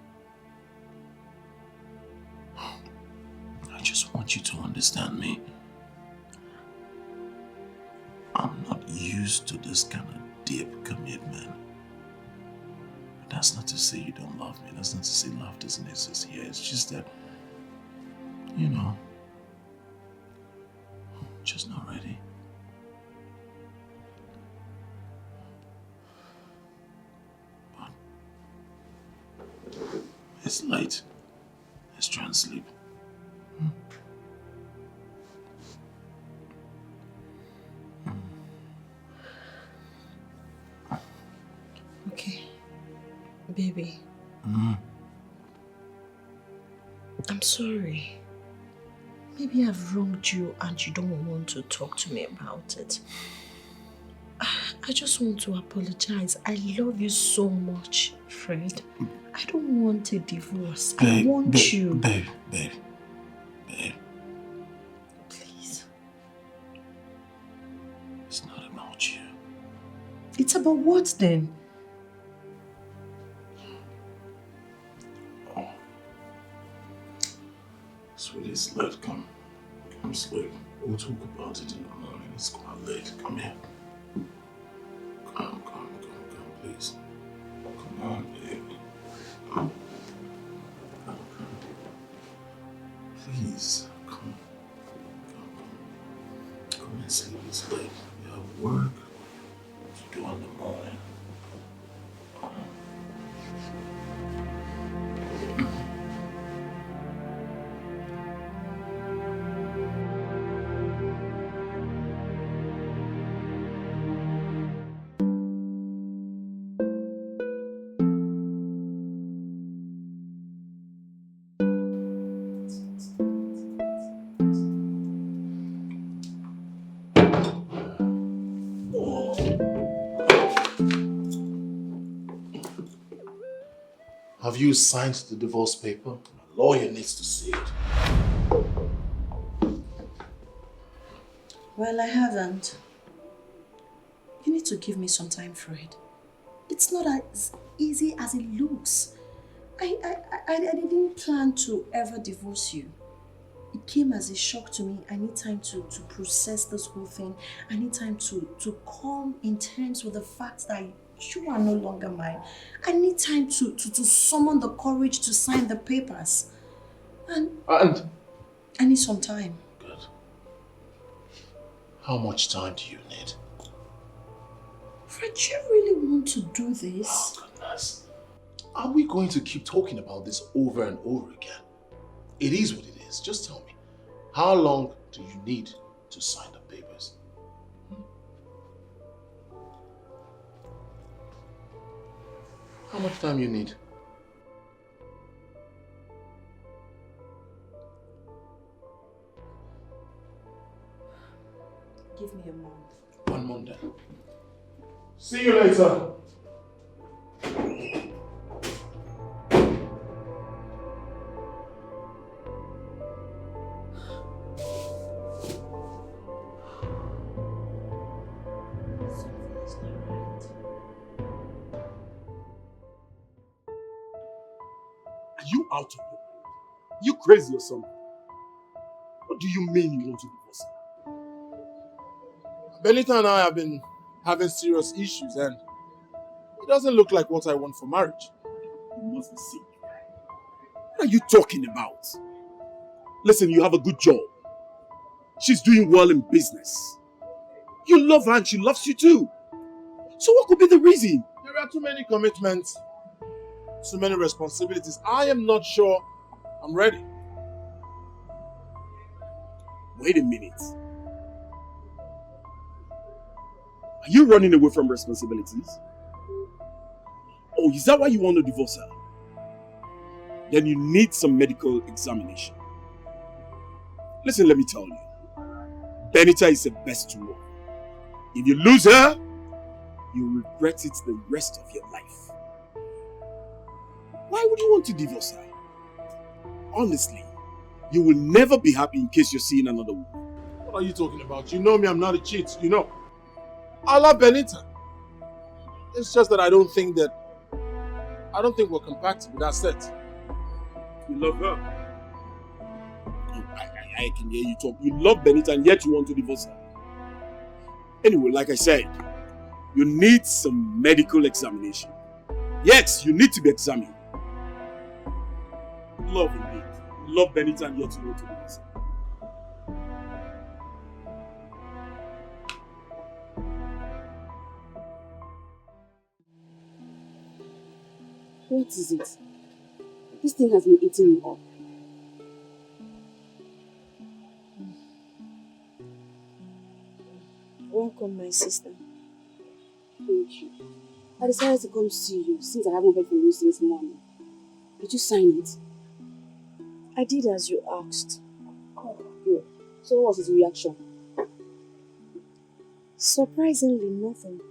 I just want you to understand me. I'm not used to this kind of deep commitment. But that's not to say you don't love me. That's not to say love doesn't exist here. It's just that, you know, I'm just not ready. But it's late. Let's try and sleep. Okay, baby. I'm sorry. Maybe I've wronged you and you don't want to talk to me about it. I just want to apologize. I love you so much, Fred. I don't want a divorce. I want you. Babe. Please. It's not about you. It's about what then? Sweetie, it's late. Come sleep. We'll talk about it in the morning. It's quite late. Come here. Come, please. Come on, baby. Come. Please, come and sleep. It's late. You have work to do in the morning. Have you signed the divorce paper? My lawyer needs to see it. Well, I haven't. You need to give me some time, Fred. It's not as easy as it looks. I didn't plan to ever divorce you. It came as a shock to me. I need time to process this whole thing. I need time to come in terms with the fact that you are no longer mine. I need time to summon the courage to sign the papers. And I need some time. Good. How much time do you need? Fred, you really want to do this? Oh, goodness. Are we going to keep talking about this over and over again? It is what it is. Just tell me, how long do you need to sign the papers? How much time you need? Give me a month. 1 month then. See you later. You out of your mind? You crazy or something? What do you mean you want to divorce her? Benita and I have been having serious issues and it doesn't look like what I want for marriage. You must be sick. What are you talking about? Listen, you have a good job. She's doing well in business. You love her and she loves you too. So what could be the reason? There are too many commitments, so many responsibilities. I am not sure I'm ready. Wait a minute. Are you running away from responsibilities? Oh, is that why you want to divorce her? Then you need some medical examination. Listen, let me tell you. Benita is the best to work. If you lose her, you'll regret it the rest of your life. Why would you want to divorce her? Honestly, you will never be happy in case you're seeing another woman. What are you talking about? You know me, I'm not a cheat, you know. I love Benita. It's just that I don't think we're compatible, that's it. You love her? I can hear you talk. You love Benita and yet you want to divorce her. Anyway, like I said, you need some medical examination. Yes, you need to be examined. Love indeed. You love Benita and yet you want to divorce her. What is it? This thing has been eating me up. Welcome, my sister. Thank you. I decided to come see you since I haven't heard from you since morning. Did you sign it? I did as you asked. Oh, good. So what was his reaction? Surprisingly, nothing.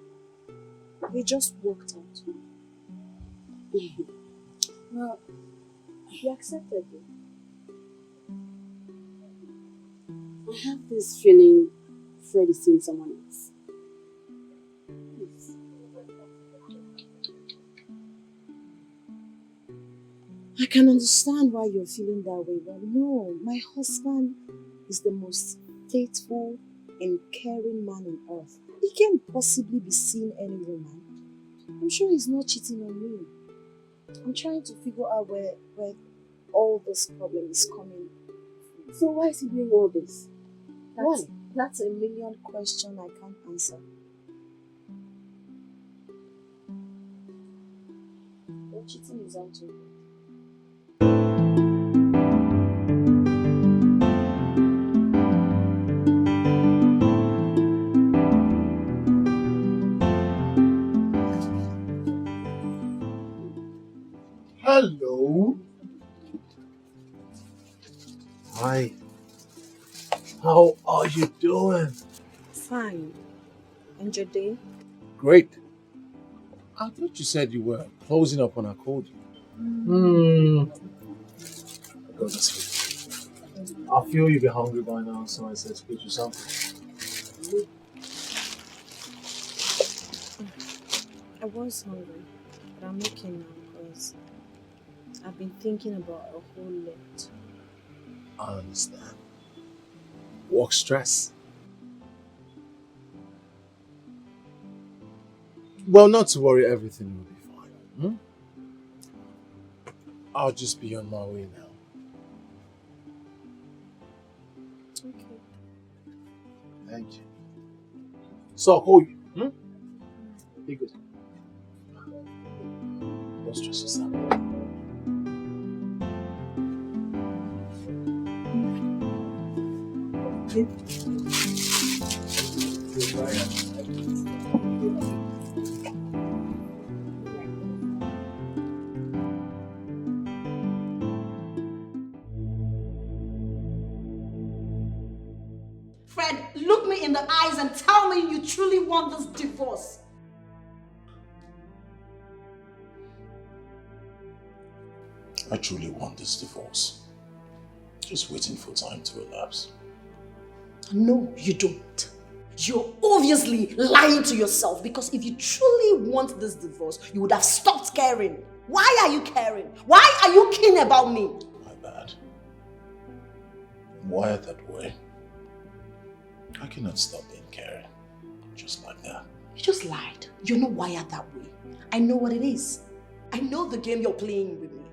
He just walked out. Well, he accepted it. I have this feeling Fred is seeing someone else. Please. I can understand why you're feeling that way, but no, my husband is the most faithful and caring man on earth. He can't possibly be seeing any woman. I'm sure he's not cheating on me. I'm trying to figure out where all this problem is coming from. So why is he doing all this? Why? That's a million question I can't answer. But cheating is out of it. Hello. Hi. How are you doing? Fine. And your day? Great. I thought you said you were closing up when I called you. Go to sleep. I feel you'll be hungry by now, so I said to get you something. I was hungry, but I'm okay now because I've been thinking about a whole lot. I understand. Work stress. Well, not to worry, everything will be fine. I'll just be on my way now. Okay. Thank you. So I'll call you. Be good. Don't stress yourself. Fred, look me in the eyes and tell me you truly want this divorce. I truly want this divorce. Just waiting for time to elapse. No, you don't. You're obviously lying to yourself because if you truly want this divorce, you would have stopped caring. Why are you caring? Why are you keen about me? My bad. I'm wired that way. I cannot stop being caring. Just like that. You just lied. You're not wired that way. I know what it is. I know the game you're playing with me.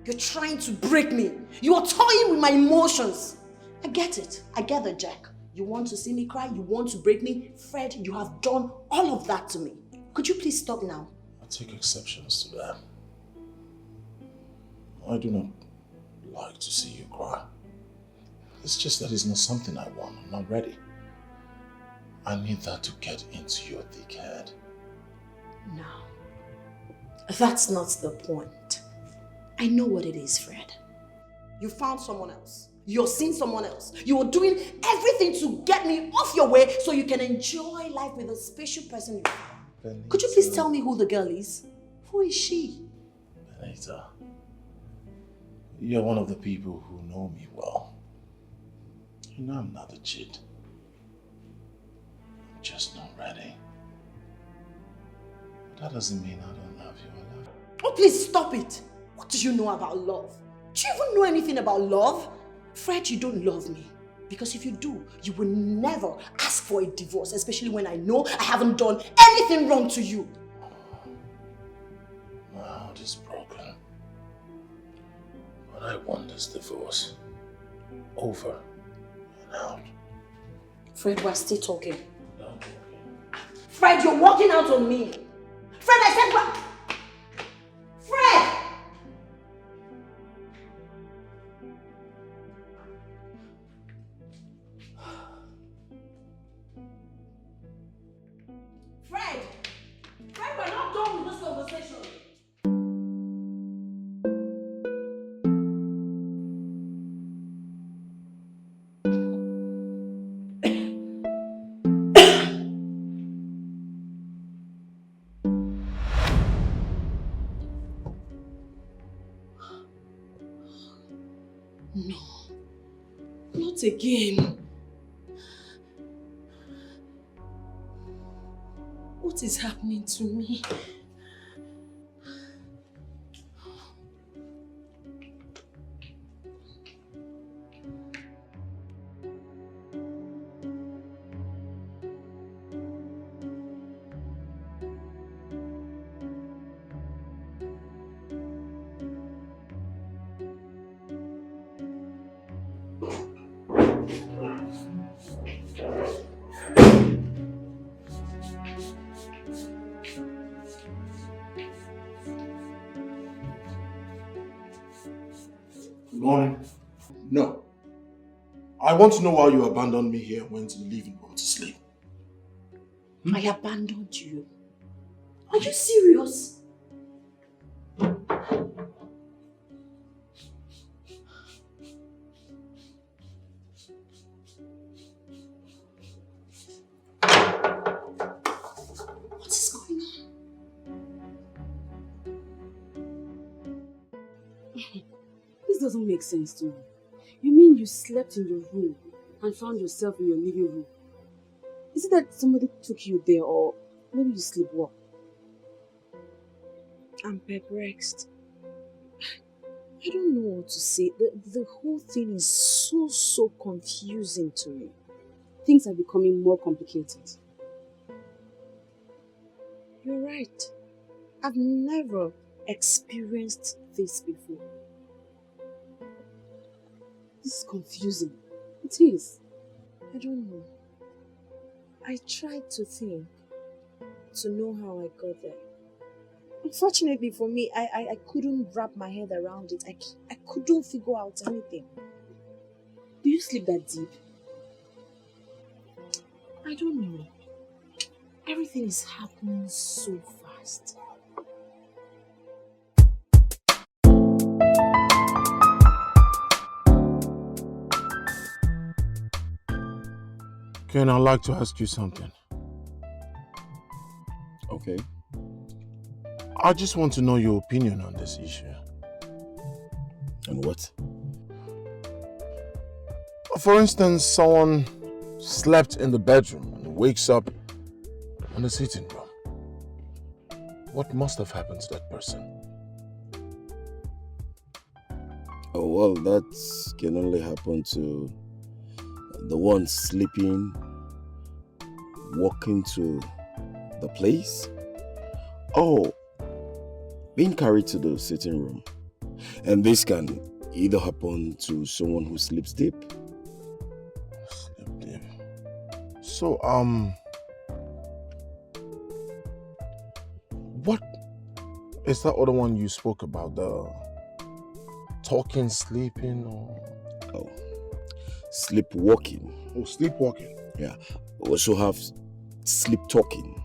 You're trying to break me. You are toying with my emotions. I get it. I get it, Jack. You want to see me cry? You want to break me? Fred, you have done all of that to me. Could you please stop now? I take exceptions to that. I do not like to see you cry. It's just that it's not something I want. I'm not ready. I need that to get into your thick head. No. That's not the point. I know what it is, Fred. You found someone else. You're seeing someone else. You're doing everything to get me off your way so you can enjoy life with a special person you found. Could you please tell me who the girl is? Who is she? Benita, you're one of the people who know me well. You know I'm not a cheat. I'm just not ready. But that doesn't mean I don't love you. I love you. Oh, please stop it. What do you know about love? Do you even know anything about love? Fred, you don't love me. Because if you do, you will never ask for a divorce, especially when I know I haven't done anything wrong to you. My heart is broken. But I want this divorce over and out. Fred, we're still talking. Fred, you're walking out on me. Fred, I said, Fred! Fred! Fred, we're not done with this conversation. No, not again. What is happening to me? Good morning. No. I want to know why you abandoned me here and went to the living room to sleep. I abandoned you. Are you serious? What is going on? This doesn't make sense to me. You mean you slept in your room and found yourself in your living room? Is it that somebody took you there or maybe you sleepwalk? I'm perplexed. I don't know what to say. The whole thing is so confusing to me. Things are becoming more complicated. You're right. I've never experienced this before. This is confusing. It is. I don't know. I tried to think, to know how I got there. Unfortunately for me, I couldn't wrap my head around it. I couldn't figure out anything. Do you sleep that deep? I don't know. Everything is happening so fast. Ken, I'd like to ask you something. Okay. I just want to know your opinion on this issue. And what? For instance, someone slept in the bedroom and wakes up in the sitting room. What must have happened to that person? Oh, well, that can only happen to the one sleeping, walking to the place, or being carried to the sitting room. And this can either happen to someone who sleeps deep. Sleep deep. So, what is that other one you spoke about? talking, sleeping, or... Oh, sleepwalking. Oh, sleepwalking. Yeah. We also have sleep talking.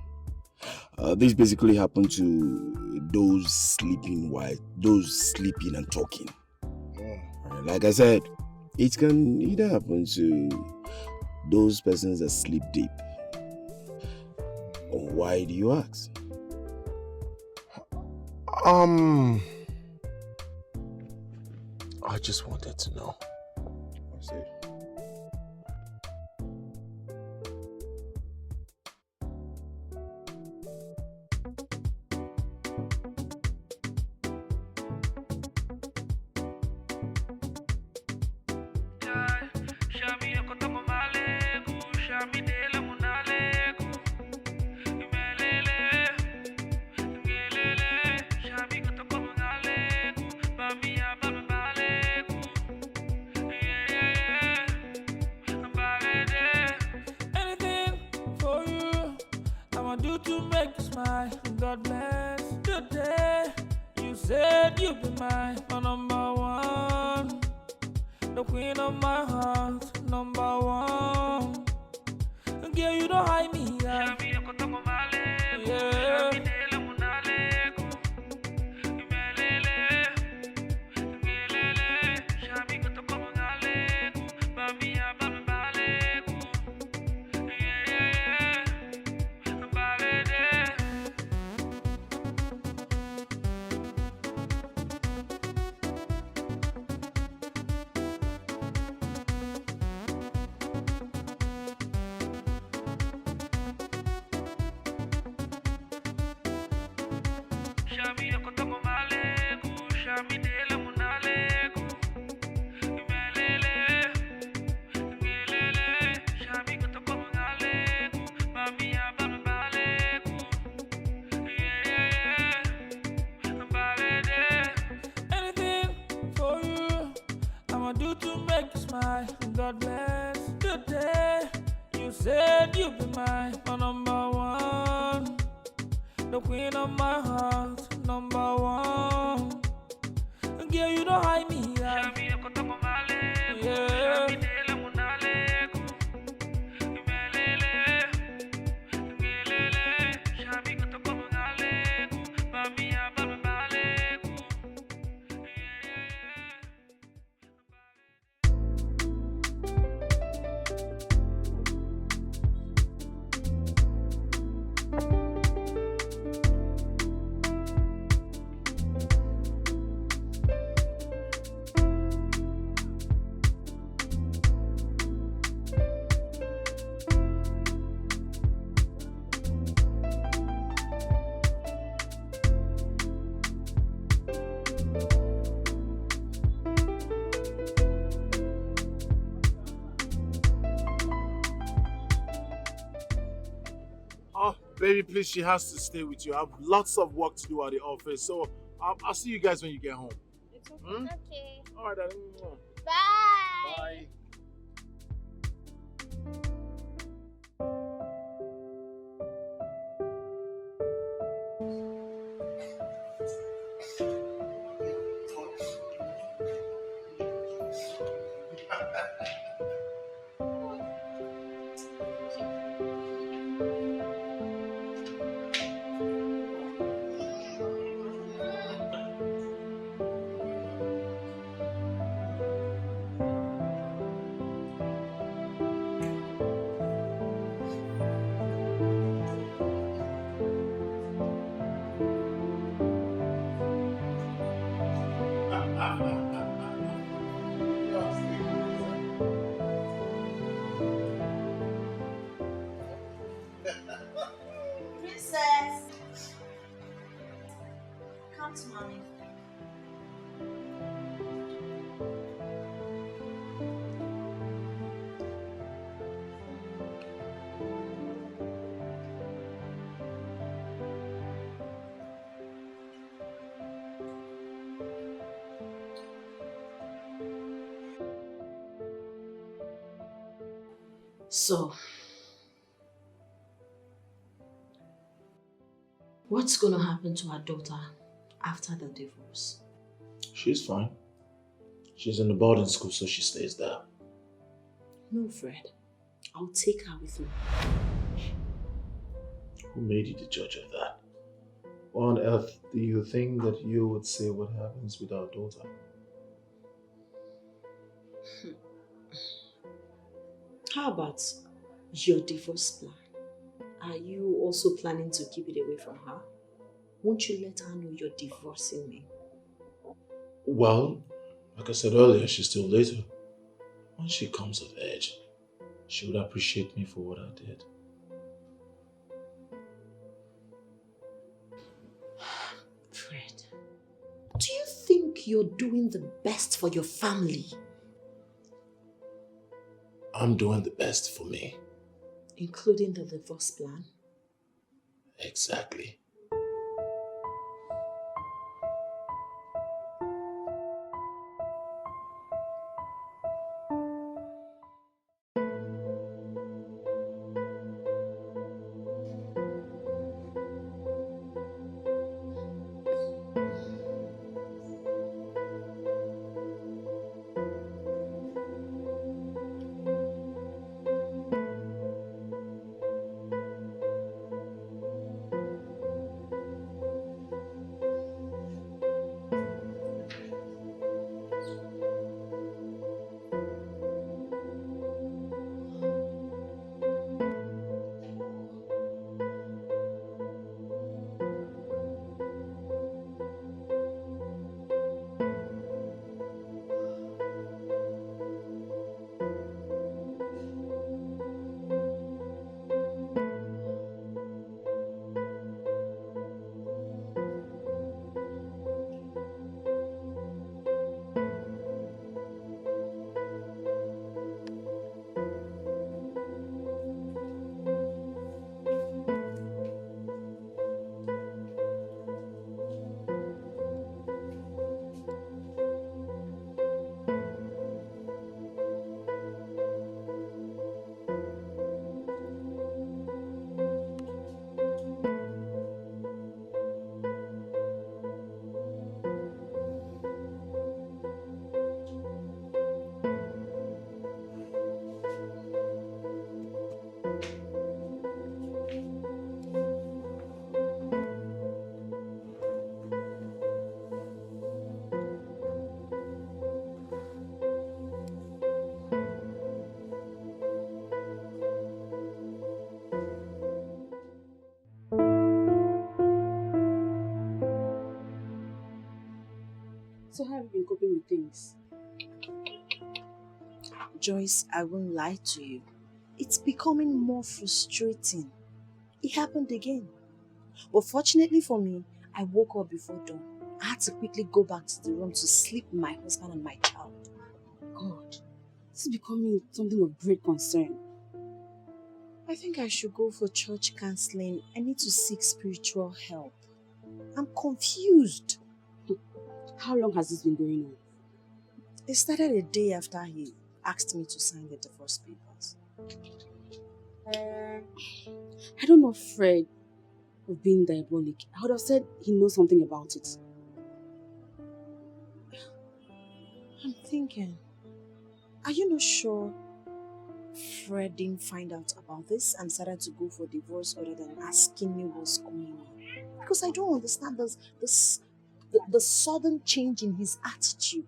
This basically happen to those sleeping and talking. Like I said, it can either happen to those persons that sleep deep. Why do you ask? I just wanted to know. I see. Anything for you, I'ma do to make you smile. God bless the day you said you'd be mine, my number one, the queen of my heart, number one. Girl, you don't hide me, yeah. Yeah. Anything for you, I'ma do to make you smile. God bless the day you said you'd be mine, my number one, the queen of my heart, number one. Girl, you don't hide me, yeah. Yeah. Oh, baby, please, she has to stay with you. I have lots of work to do at the office, so I'll see you guys when you get home. It's okay. Hmm? Okay. All right, then. Bye. Bye. Princess, come to mommy. So, what's going to happen to our daughter after the divorce? She's fine. She's in the boarding school, so she stays there. No, Fred. I'll take her with me. Who made you the judge of that? Why on earth do you think that you would say what happens with our daughter? How about your divorce plan? Are you also planning to keep it away from her? Won't you let her know you're divorcing me? Well, like I said earlier, she's still little. When she comes of age, she would appreciate me for what I did. Fred, do you think you're doing the best for your family? I'm doing the best for me. Including the divorce plan? Exactly. So how have you been coping with things? Joyce, I won't lie to you. It's becoming more frustrating. It happened again. But fortunately for me, I woke up before dawn. I had to quickly go back to the room to sleep with my husband and my child. God, this is becoming something of great concern. I think I should go for church counseling. I need to seek spiritual help. I'm confused. How long has this been going on? It started a day after he asked me to sign the divorce papers. I don't know Fred of being diabolic. I would have said he knows something about it. I'm thinking, are you not sure Fred didn't find out about this and decided to go for divorce other than asking me what's going on? Because I don't understand the sudden change in his attitude.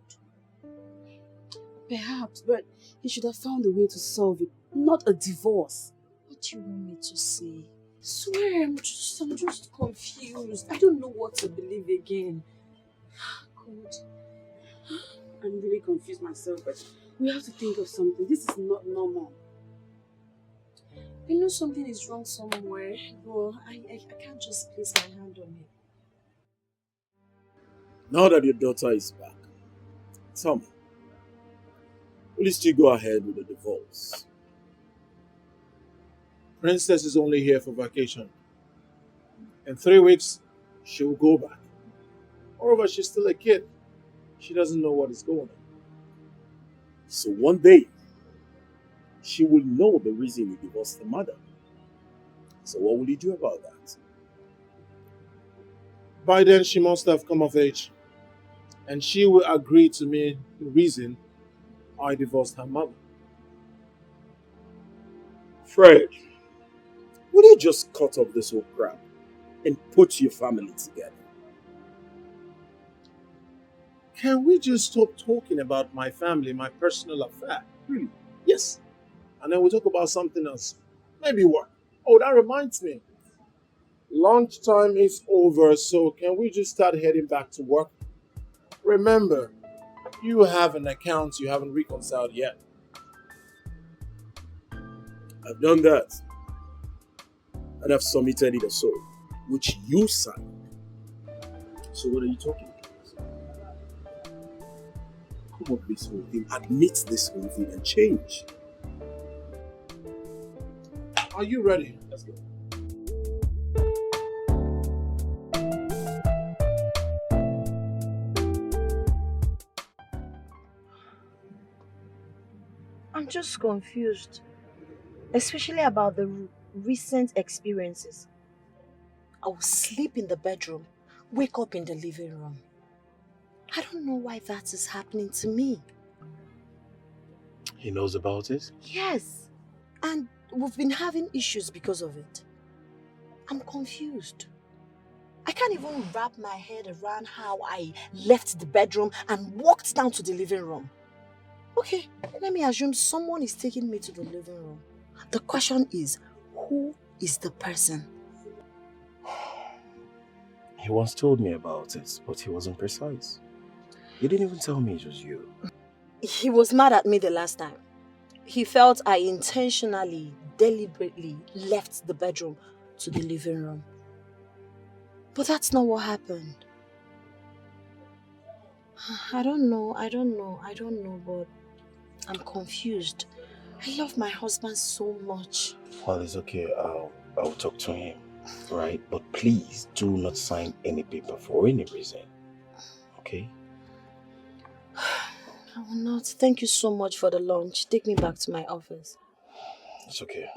Perhaps, but he should have found a way to solve it, not a divorce. What do you want me to say? I swear, I'm just confused. I don't know what to believe again. God. I'm really confused myself, but we have to think of something. This is not normal. I know something is wrong somewhere, but I can't just place my hand on it. Now that your daughter is back, tell me, will you still go ahead with the divorce? Princess is only here for vacation. In 3 weeks, she will go back. Moreover, she's still a kid. She doesn't know what is going on. So one day, she will know the reason you divorced the mother. So what will you do about that? By then, she must have come of age. And she will agree to me the reason I divorced her mother. Fred, will you just cut off this whole crap and put your family together? Can we just stop talking about my family, my personal affair? Really? Yes. And then we'll talk about something else. Maybe work. Oh, that reminds me. Lunchtime is over, so can we just start heading back to work? Remember, you have an account you haven't reconciled yet. I've done that. And I've submitted it also, which you signed. So what are you talking about? Come up with this whole thing, admit this whole thing and change. Are you ready? Let's go. I'm just confused, especially about the recent experiences. I will sleep in the bedroom, wake up in the living room. I don't know why that is happening to me. He knows about it? Yes, and we've been having issues because of it. I'm confused. I can't even wrap my head around how I left the bedroom and walked down to the living room. Okay, let me assume someone is taking me to the living room. The question is, who is the person? He once told me about it, but he wasn't precise. He didn't even tell me it was you. He was mad at me the last time. He felt I intentionally, deliberately left the bedroom to the living room. But that's not what happened. I don't know, but I'm confused. I love my husband so much. Well, it's okay. I'll talk to him, right? But please do not sign any paper for any reason, okay? I will not. Thank you so much for the lunch. Take me back to my office. It's okay.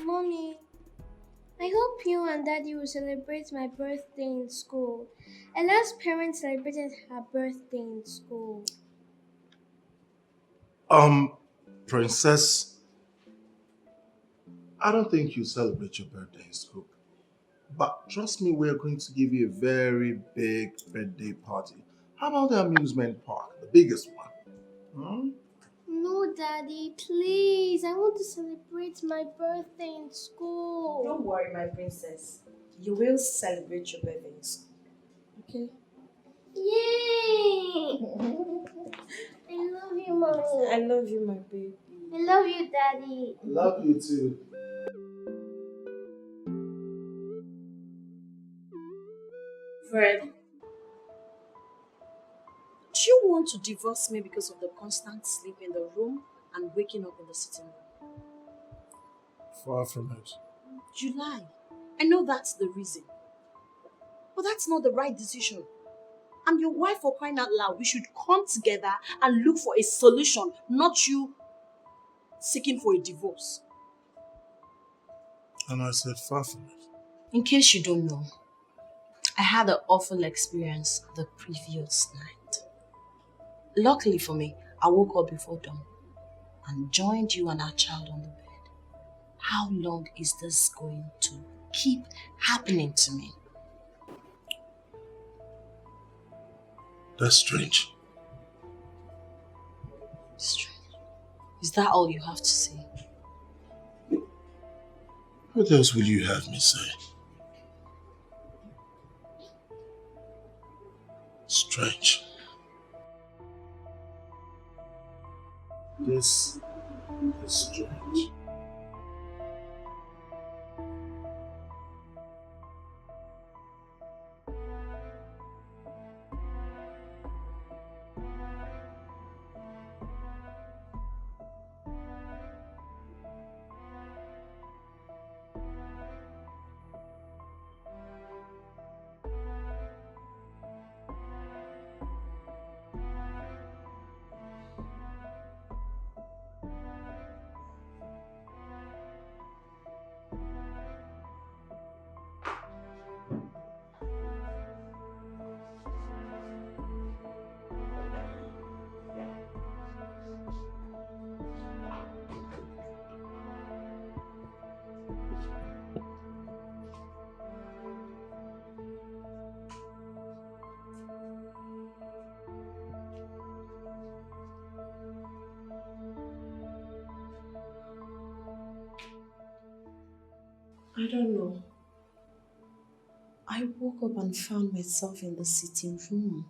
Mommy, I hope you and Daddy will celebrate my birthday in school. Ella's parents celebrated her birthday in school. Princess, I don't think you celebrate your birthday in school. But trust me, we're going to give you a very big birthday party. How about the amusement park, the biggest one? Hmm? No, Daddy, please. I want to celebrate my birthday in school. Don't worry, my princess. You will celebrate your birthday in school. Okay? Yay! I love you, Mommy. I love you, my baby. I love you, Daddy. I love you too. Fred, do you want to divorce me because of the constant sleep in the room and waking up in the sitting room? Far from it. You lie. I know that's the reason. But that's not the right decision. I'm your wife, for crying out loud. We should come together and look for a solution, not you seeking for a divorce. And I said far from it. In case you don't know, I had an awful experience the previous night. Luckily for me, I woke up before dawn and joined you and our child on the bed. How long is this going to keep happening to me? That's strange. Strange. Is that all you have to say? What else will you have me say? Strange. This is strange. I don't know. I woke up and found myself in the sitting room.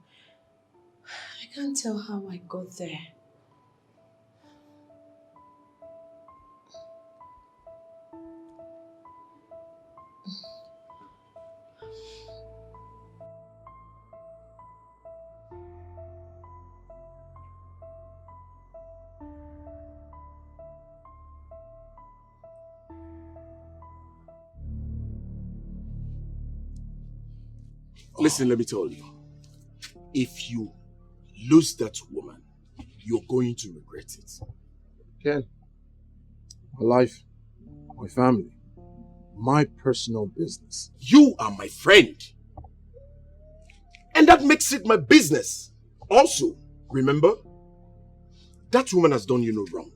I can't tell how I got there. Listen, let me tell you. If you lose that woman, you're going to regret it. Ken, my life, my family, my personal business. You are my friend. And that makes it my business. Also, remember, that woman has done you no wrong.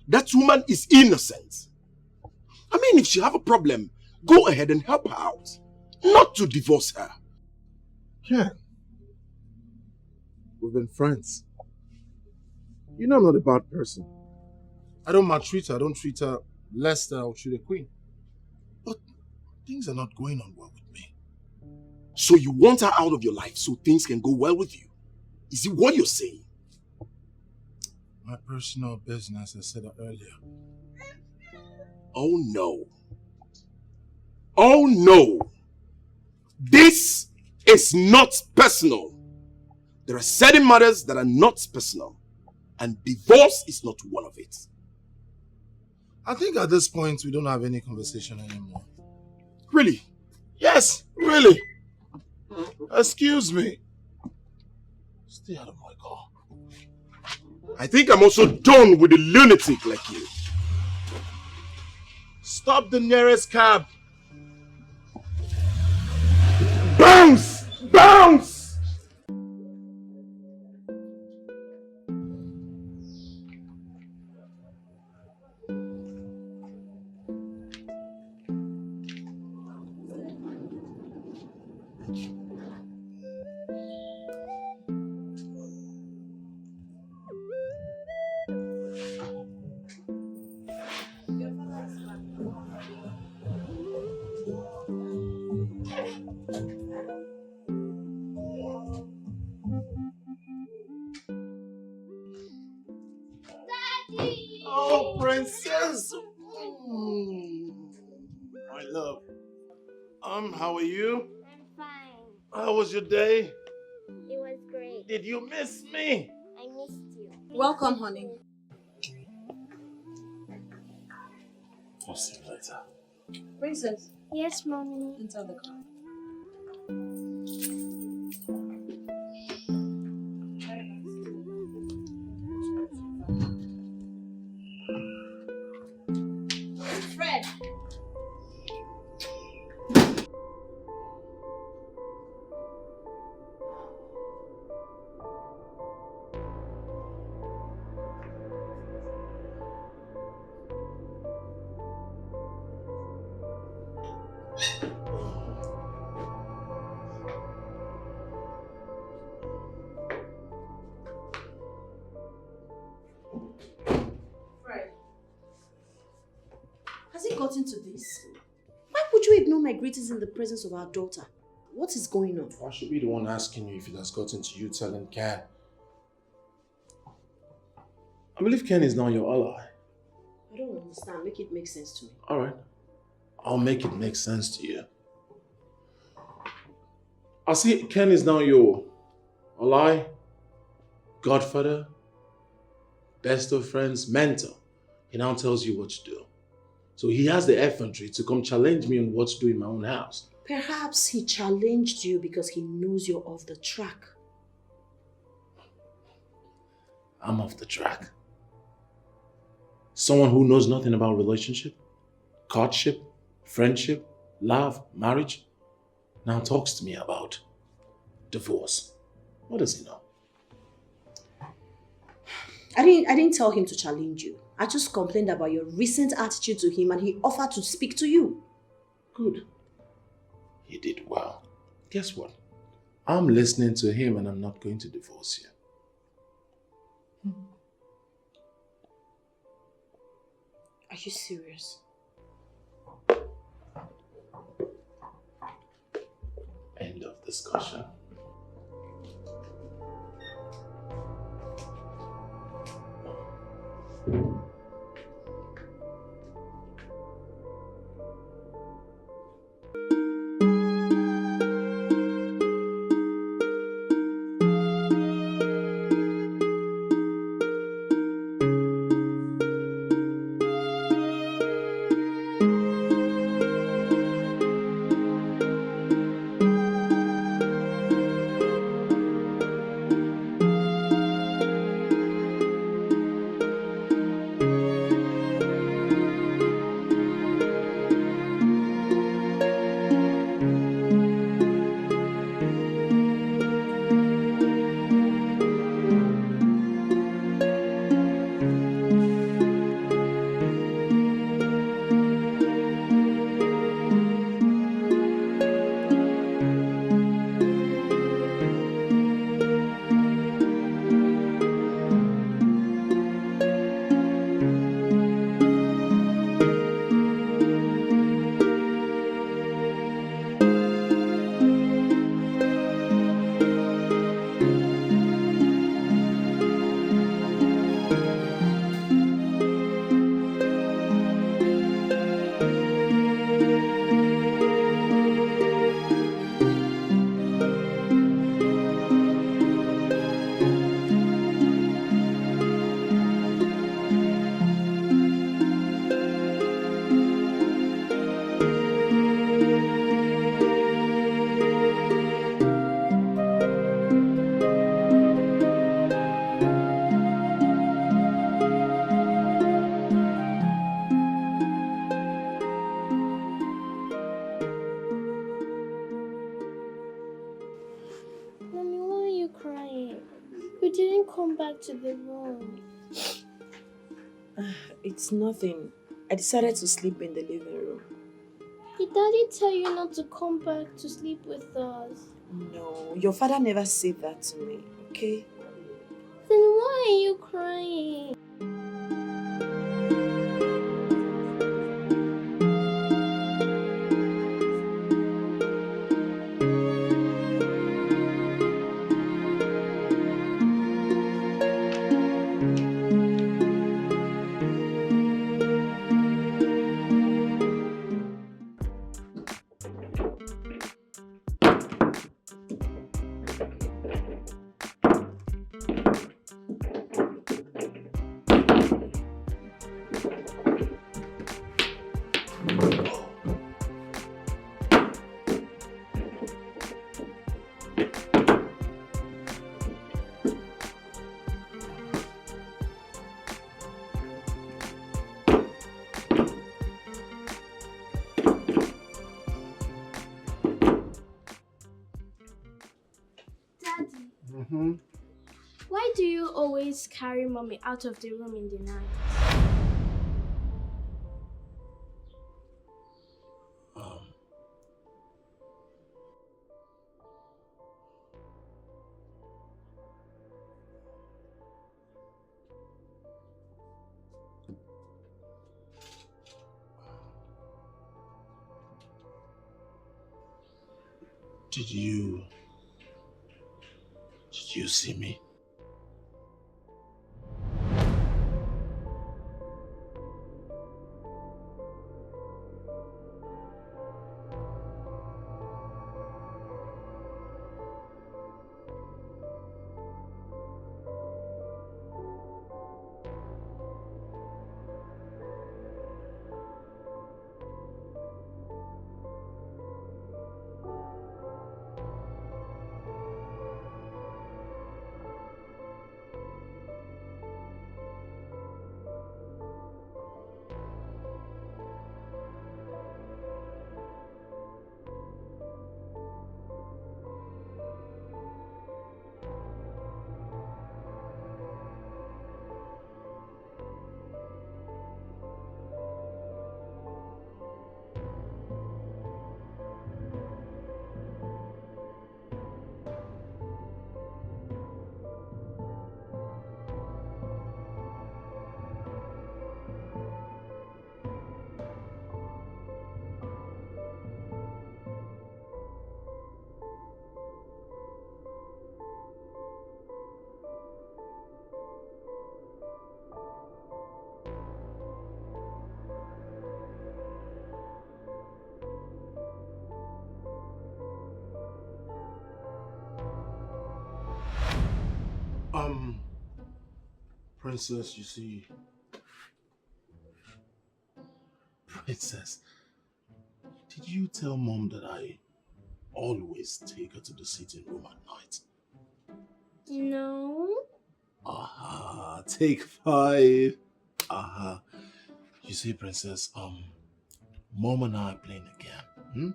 That woman is innocent. I mean, if she have a problem, go ahead and help her out. Not to divorce her. Ken, we've been friends. You know I'm not a bad person. I don't maltreat her. I don't treat her less than I would treat a queen. But things are not going on well with me. So you want her out of your life so things can go well with you? Is it what you're saying? My personal business, I said earlier. Oh no. Oh no. This is not personal. There are certain matters that are not personal. And divorce is not one of it. I think at this point we don't have any conversation anymore. Really? Yes, really. Excuse me. Stay out of my car. I think I'm also done with a lunatic like you. Stop the nearest cab. Bounce! Bounce! Oh, princess. My love. How are you? I'm fine. How was your day? It was great. Did you miss me? I missed you. Welcome, honey. I'll see you later. Princess. Yes, Mommy. Enter the car. Fred. Has it gotten to this? Why would you ignore my greetings in the presence of our daughter? What is going on? I should be the one asking you if it has gotten to you telling Ken. I believe Ken is now your ally. I don't understand. Make it make sense to me. Alright. I'll make it make sense to you. I see Ken is now your ally, godfather, best of friends, mentor. He now tells you what to do. So he has the effrontery to come challenge me on what to do in my own house. Perhaps he challenged you because he knows you're off the track. I'm off the track. Someone who knows nothing about relationship, courtship, friendship, love, marriage, now talks to me about divorce. What does he know? I didn't tell him to challenge you. I just complained about your recent attitude to him and he offered to speak to you. Good. He did well. Guess what? I'm listening to him and I'm not going to divorce you. Are you serious? End of discussion. Mommy, why are you crying? You didn't come back to the room. It's nothing. I decided to sleep in the living room. Did Daddy tell you not to come back to sleep with us? No, your father never said that to me, okay? Then why are you crying? Daddy, why do you always carry Mommy out of the room in the night? Did you see me? Princess, you see... Princess, did you tell Mom that I always take her to the sitting room at night? No. Aha, take 5. Aha. You see, Princess, Mom and I are playing again.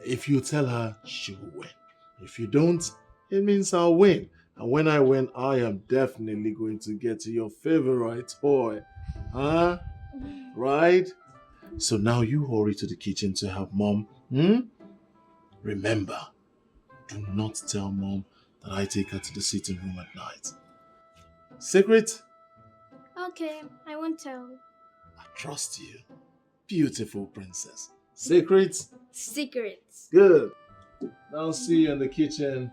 If you tell her, she will win. If you don't, it means I'll win. And when I win, I am definitely going to get your favorite toy. Huh? Right? So now you hurry to the kitchen to help Mom. Remember, do not tell Mom that I take her to the sitting room at night. Secret? Okay, I won't tell. I trust you. Beautiful princess. Secret? Secrets. Good. Now see you in the kitchen.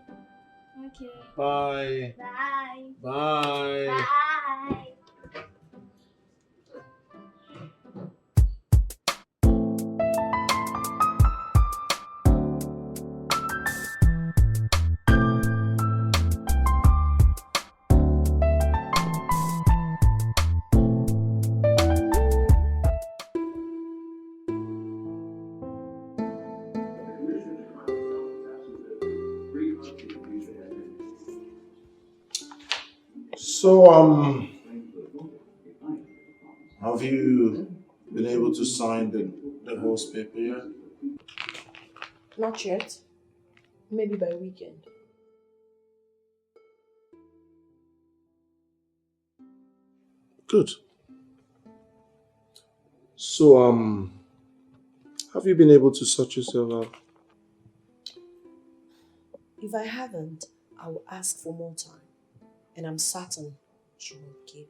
Okay. Bye. Bye. Bye. Bye. So, have you been able to sign the divorce paper yet? Not yet. Maybe by weekend. Good. So, have you been able to sort yourself out? If I haven't, I will ask for more time. And I'm certain she will give.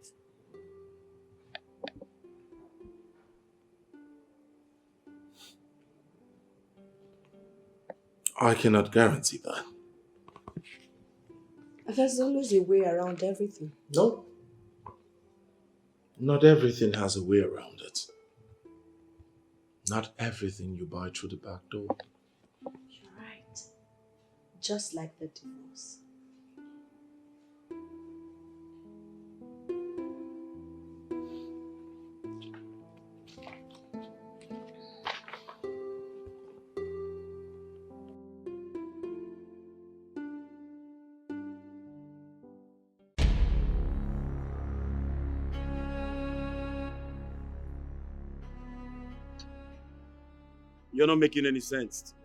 I cannot guarantee that. There's always a way around everything. No. Not everything has a way around it. Not everything you buy through the back door. You're right. Just like the divorce. You're not making any sense.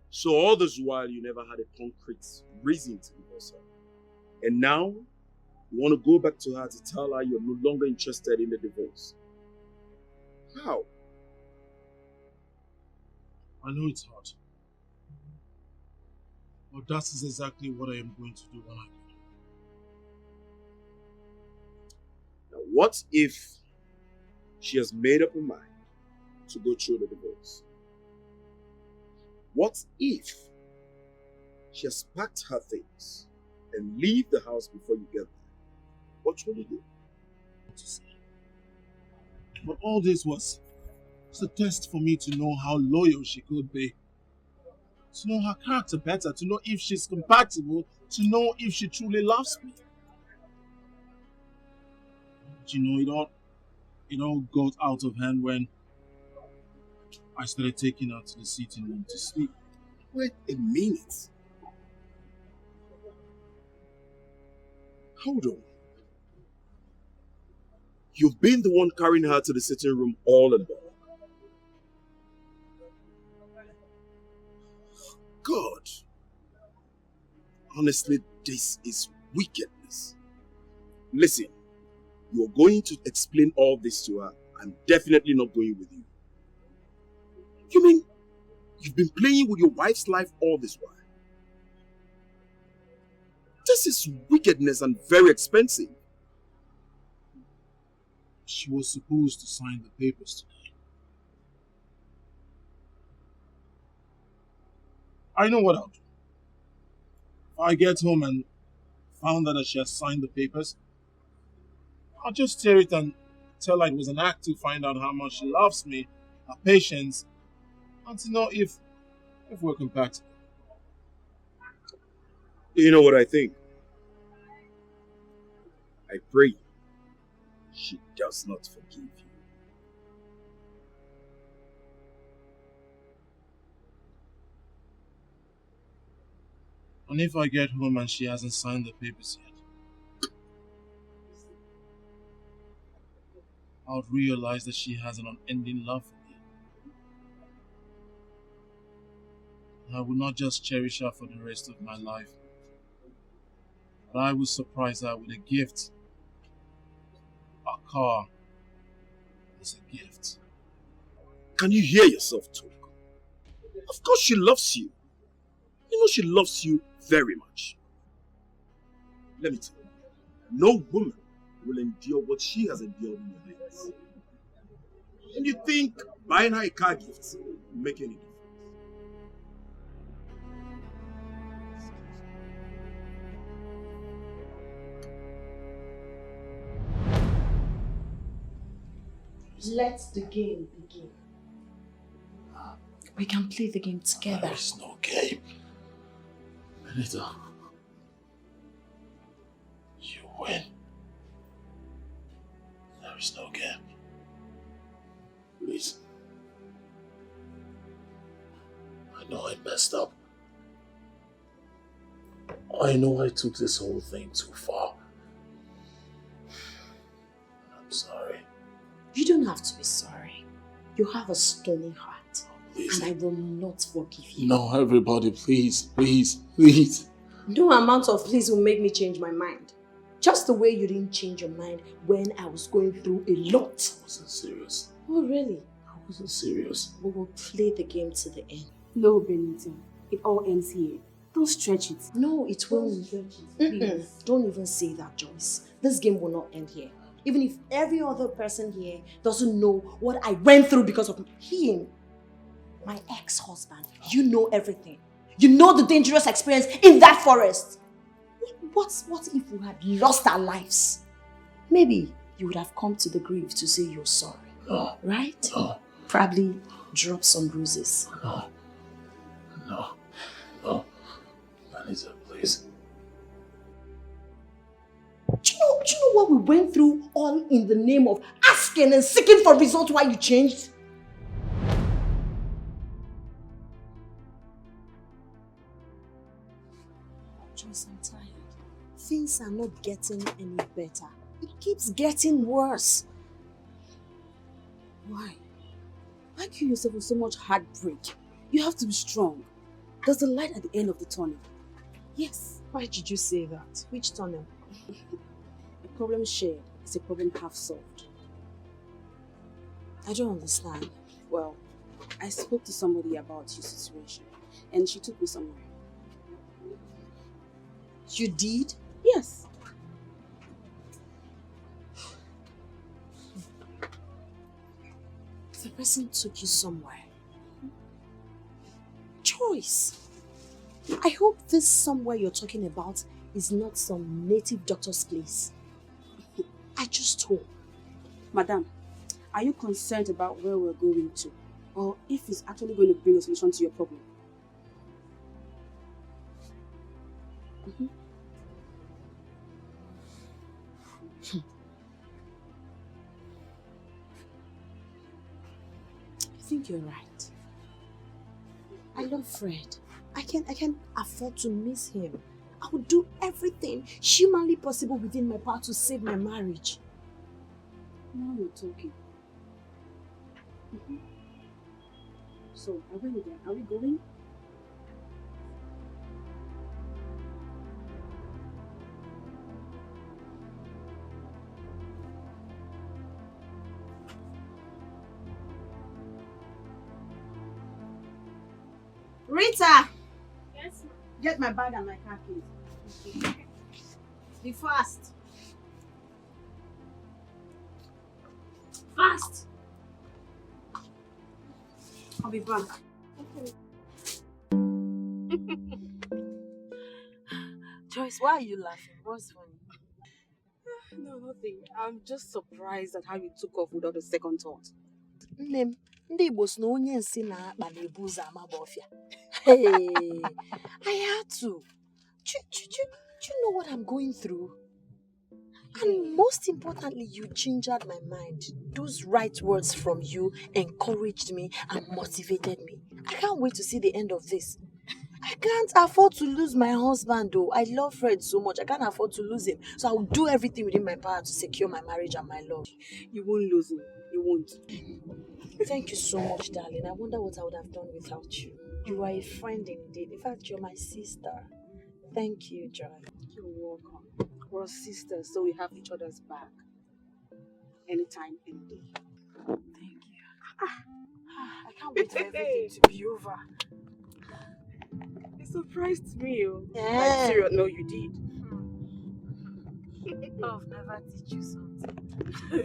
So all this while you never had a concrete reason to divorce her. And now you want to go back to her to tell her you're no longer interested in the divorce. How? I know it's hard. But that is exactly what I am going to do when I get home. Now what if she has made up her mind to go through the divorce? What if she has packed her things and leave the house before you get there? What will you do? But all this was a test for me to know how loyal she could be. To know her character better, to know if she's compatible, to know if she truly loves me. But you know, it all got out of hand when I started taking her to the sitting room to sleep. Wait a minute. Hold on. You've been the one carrying her to the sitting room all along. God. Honestly, this is wickedness. Listen, you're going to explain all this to her. I'm definitely not going with you. You mean you've been playing with your wife's life all this while? This is wickedness and very expensive. She was supposed to sign the papers today. I know what I'll do. If I get home and found out that she has signed the papers, I'll just tear it and tell her it was an act to find out how much she loves me, her patience, and to know if we're compatible. You know what I think? I pray she does not forgive you. And if I get home and she hasn't signed the papers yet, I would realize that she has an unending love for me. I will not just cherish her for the rest of my life, but I will surprise her with a gift. A car is a gift. Can you hear yourself talk? Of course she loves you. You know she loves you very much. Let me tell you, no woman will endure what she has endured in your hands. And you think buying her a car gift will make any difference? Let the game begin. We can play the game together. There is no game. Benita, you win. There is no game. Please. I know I messed up. I know I took this whole thing too far. I'm sorry. You don't have to be sorry. You have a stony heart. Please. And I will not forgive you. No, everybody, please, please, please. No amount of please will make me change my mind. Just the way you didn't change your mind when I was going through a lot. I wasn't serious. Oh, really? I wasn't serious. We will play the game to the end. No, Benita. It all ends here. Don't stretch it. No, it won't. Don't even say that, Joyce. This game will not end here. Even if every other person here doesn't know what I went through because of him. My ex-husband, you know everything. You know the dangerous experience in that forest. What if we had lost our lives? Maybe you would have come to the grave to say you're sorry. No. Right? No. Probably drop some bruises. No. No. No. Vanessa, please. Do you know what we went through all in the name of asking and seeking for results while you changed? Joyce, I'm tired. Things are not getting any better. It keeps getting worse. Why? Why kill yourself with so much heartbreak? You have to be strong. There's a light at the end of the tunnel. Yes. Why did you say that? Which tunnel? A problem shared is a problem half solved. I don't understand. Well, I spoke to somebody about your situation and she took me somewhere. You did? Yes. The person took you somewhere. Choice. I hope this somewhere you're talking about is not some native doctor's place. I just hope. Madam, are you concerned about where we're going to? Or if it's actually going to bring a solution to your problem? I think you're right. I love Fred. I can afford to miss him. I will do everything humanly possible within my power to save my marriage. Now you're talking. So, are we there? Are we going? Rita! Yes, ma'am. Get my bag and my car keys. Be fast. Fast! I'll be back. Joyce, why are you laughing? What's funny? No, nothing. I'm just surprised at how you took off without a second thought. Name, ndị Igbo sị na onye nsị na-akpa na-ebu ụzọ amaba ọfịa. Hey, I had to. Do you know what I'm going through? And most importantly, you gingered my mind. Those right words from you encouraged me and motivated me. I can't wait to see the end of this. I can't afford to lose my husband though. I love Fred so much. I can't afford to lose him. So I will do everything within my power to secure my marriage and my love. You won't lose him. You won't. Thank you so much, darling. I wonder what I would have done without you. You are a friend indeed. In fact, you're my sister. Thank you, Joy. You're welcome. We're sisters, so we have each other's back. Anytime, any day. Thank you. I can't wait for everything to be over. It surprised me. Yeah. Like, serious? No, you did. Love never teach you something. I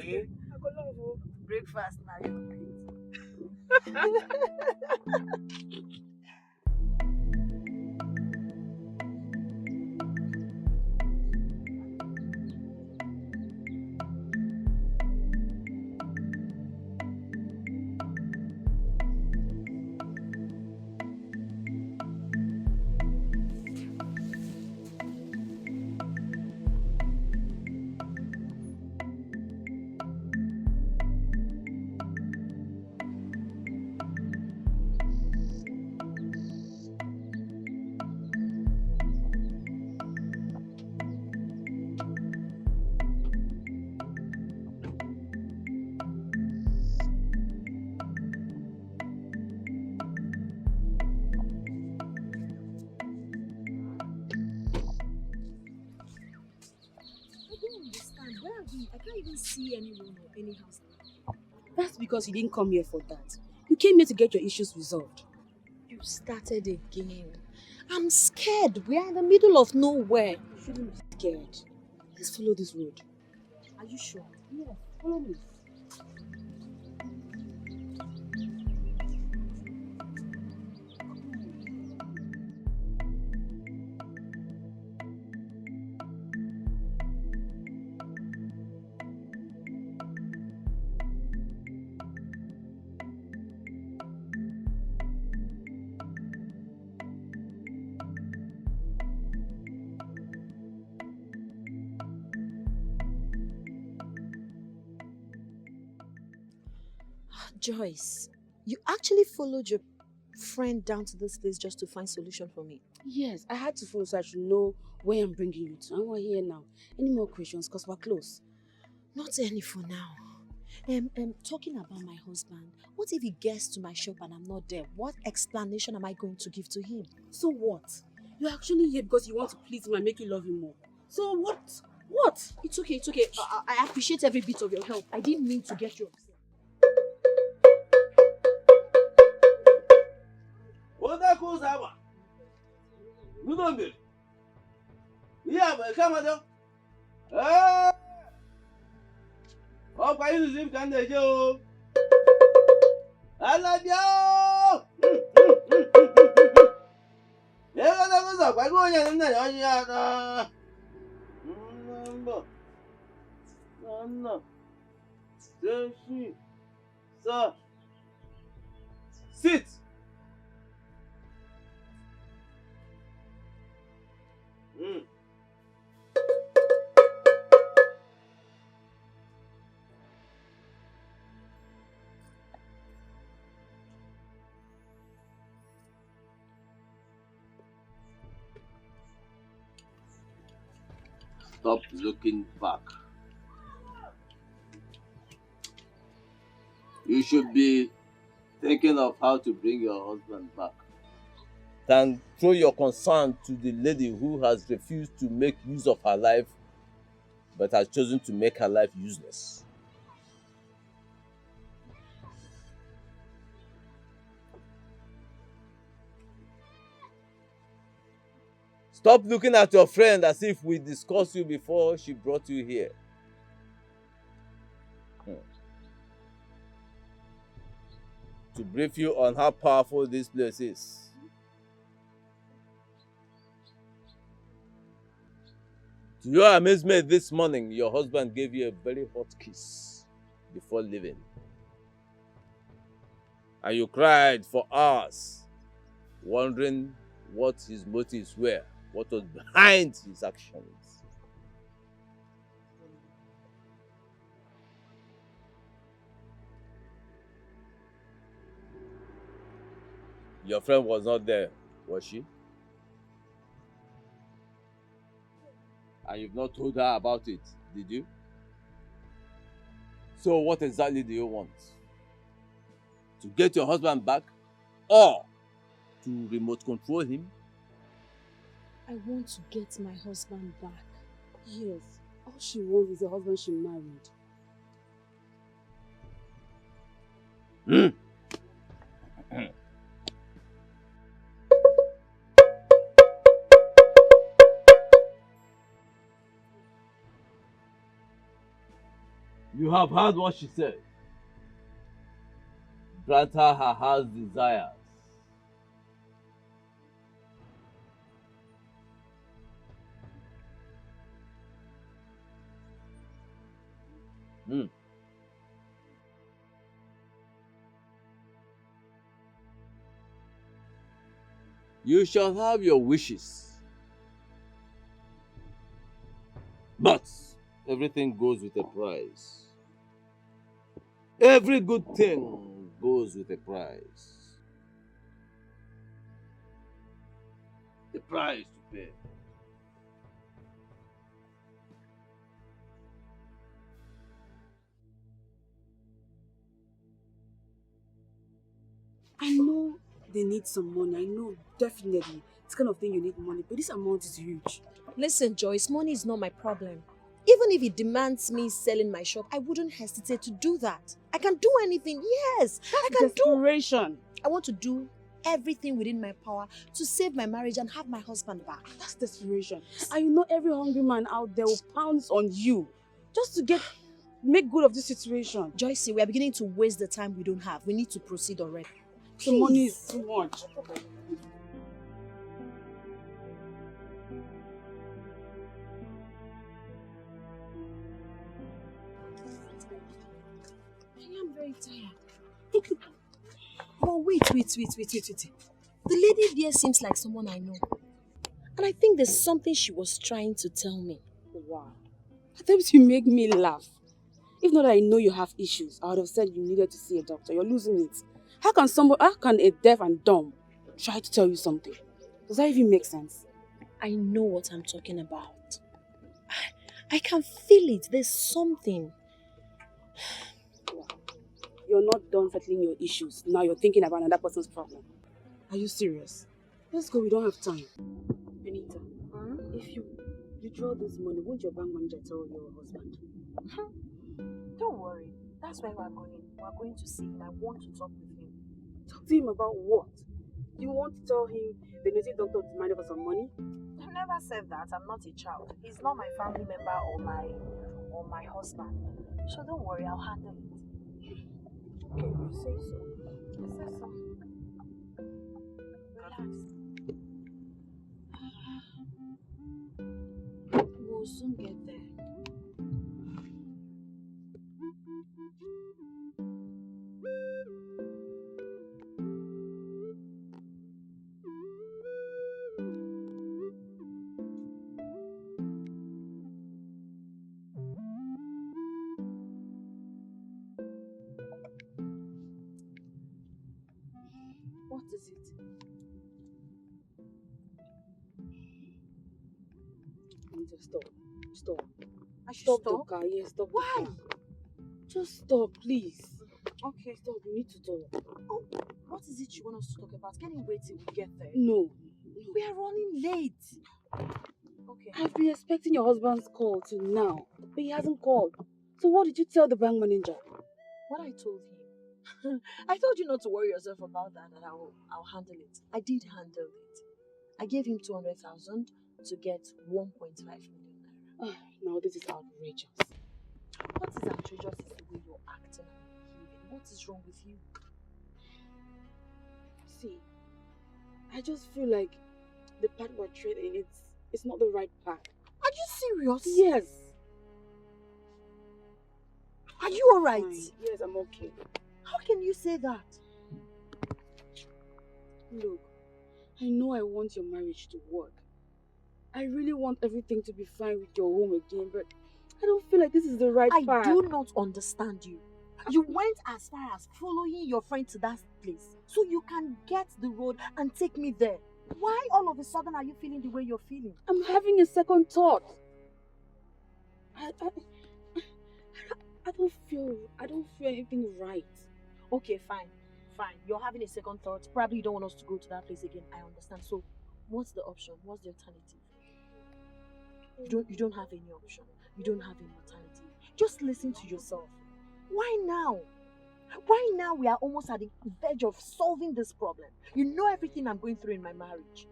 go love you. Breakfast now, you know. I can't even see anyone or any house around. That's because you didn't come here for that. You came here to get your issues resolved. You started again. I'm scared. We are in the middle of nowhere. You shouldn't be scared. Let's follow this road. Are you sure? Yes, follow me. Joyce, you actually followed your friend down to this place just to find solution for me? Yes, I had to follow so I should know where I'm bringing you to. And we're here now. Any more questions? Because we're close. Not any for now. Talking about my husband, what if he gets to my shop and I'm not there? What explanation am I going to give to him? So what? You're actually here because you want to please him and make you love him more. So what? What? It's okay, it's okay. I appreciate every bit of your help. I didn't mean to get you upset. Sama. Nudombi. Iya, kama do. Oh, kwa hizo zip kan de jo. Alabia. Yega da kuza kwa gonya nna yonya na. Mbo. Nana. Seshi. Sa. Sit. Stop looking back. You should be thinking of how to bring your husband back. Than throw your concern to the lady who has refused to make use of her life but has chosen to make her life useless. Stop looking at your friend as if we discussed you before she brought you here. To brief you on how powerful this place is. To your amazement, this morning, your husband gave you a very hot kiss before leaving. And you cried for hours, wondering what his motives were, what was behind his actions. Your friend was not there, was she? And you've not told her about it, did you? So what exactly do you want? To get your husband back? Or to remote control him? I want to get my husband back. Yes, all she wants is a husband she married. You have heard what she said. Grant her her heart's desires. You shall have your wishes. But everything goes with a price. Every good thing goes with a price. The price to pay. I know they need some money. I know, definitely. It's kind of thing you need money, but this amount is huge. Listen, Joyce, money is not my problem. Even if it demands me selling my shop, I wouldn't hesitate to do that. I can do anything, yes. I can Desperation. I want to do everything within my power to save my marriage and have my husband back. That's desperation. And you know every hungry man out there will pounce on you just to make good of this situation. Joyce, we are beginning to waste the time we don't have. We need to proceed already. The money is too much. I am very tired. Oh, wait. The lady there seems like someone I know. And I think there's something she was trying to tell me. Wow. At times you make me laugh. If not that I know you have issues, I would have said you needed to see a doctor. You're losing it. How can a deaf and dumb try to tell you something? Does that even make sense? I know what I'm talking about. I can feel it. There's something. Wow. You're not done settling your issues. Now you're thinking about another person's problem. Are you serious? Let's go. We don't have time. Benita, if you withdraw this money, won't your bank manager tell your husband? Don't worry. That's where we're going. We're going to see him. I want to talk with him. Talk to him about what? You want to tell him the native doctor demanded for some money? I never said that. I'm not a child. He's not my family member or my husband. So don't worry, I'll handle it. Okay, you say so. I said so. Relax. We'll soon get there. What is it? Anita, stop. I should Stop stop? the car. Yes, stop. Why? The car. Just stop, please. Okay. Stop. We need to talk. Oh, what is it you want us to talk about? Can you wait till we get there? No. We are running late. Okay. I've been expecting your husband's call till now, but he hasn't called. So what did you tell the bank manager? What I told him. I told you not to worry yourself about that, and I'll handle it. I did handle it. I gave him 200,000 to get 1.5 million naira. Now this is outrageous. What is outrageous is the way you're acting and behaving. What is wrong with you? See, I just feel like the path we're treading, it's not the right path. Are you serious? Yes. Are you alright? Yes, I'm okay. How can you say that? Look, I know I want your marriage to work. I really want everything to be fine with your home again, but I don't feel like this is the right path. I do not understand you. You went as far as following your friend to that place so you can get the road and take me there. Why all of a sudden are you feeling the way you're feeling? I'm having a second thought. I don't feel anything right. Okay, fine. You're having a second thought. Probably you don't want us to go to that place again. I understand. So, what's the option? What's the alternative? You don't have any option. You don't have any alternative. Just listen to yourself. Why now? Why now we are almost at the verge of solving this problem? You know everything I'm going through in my marriage.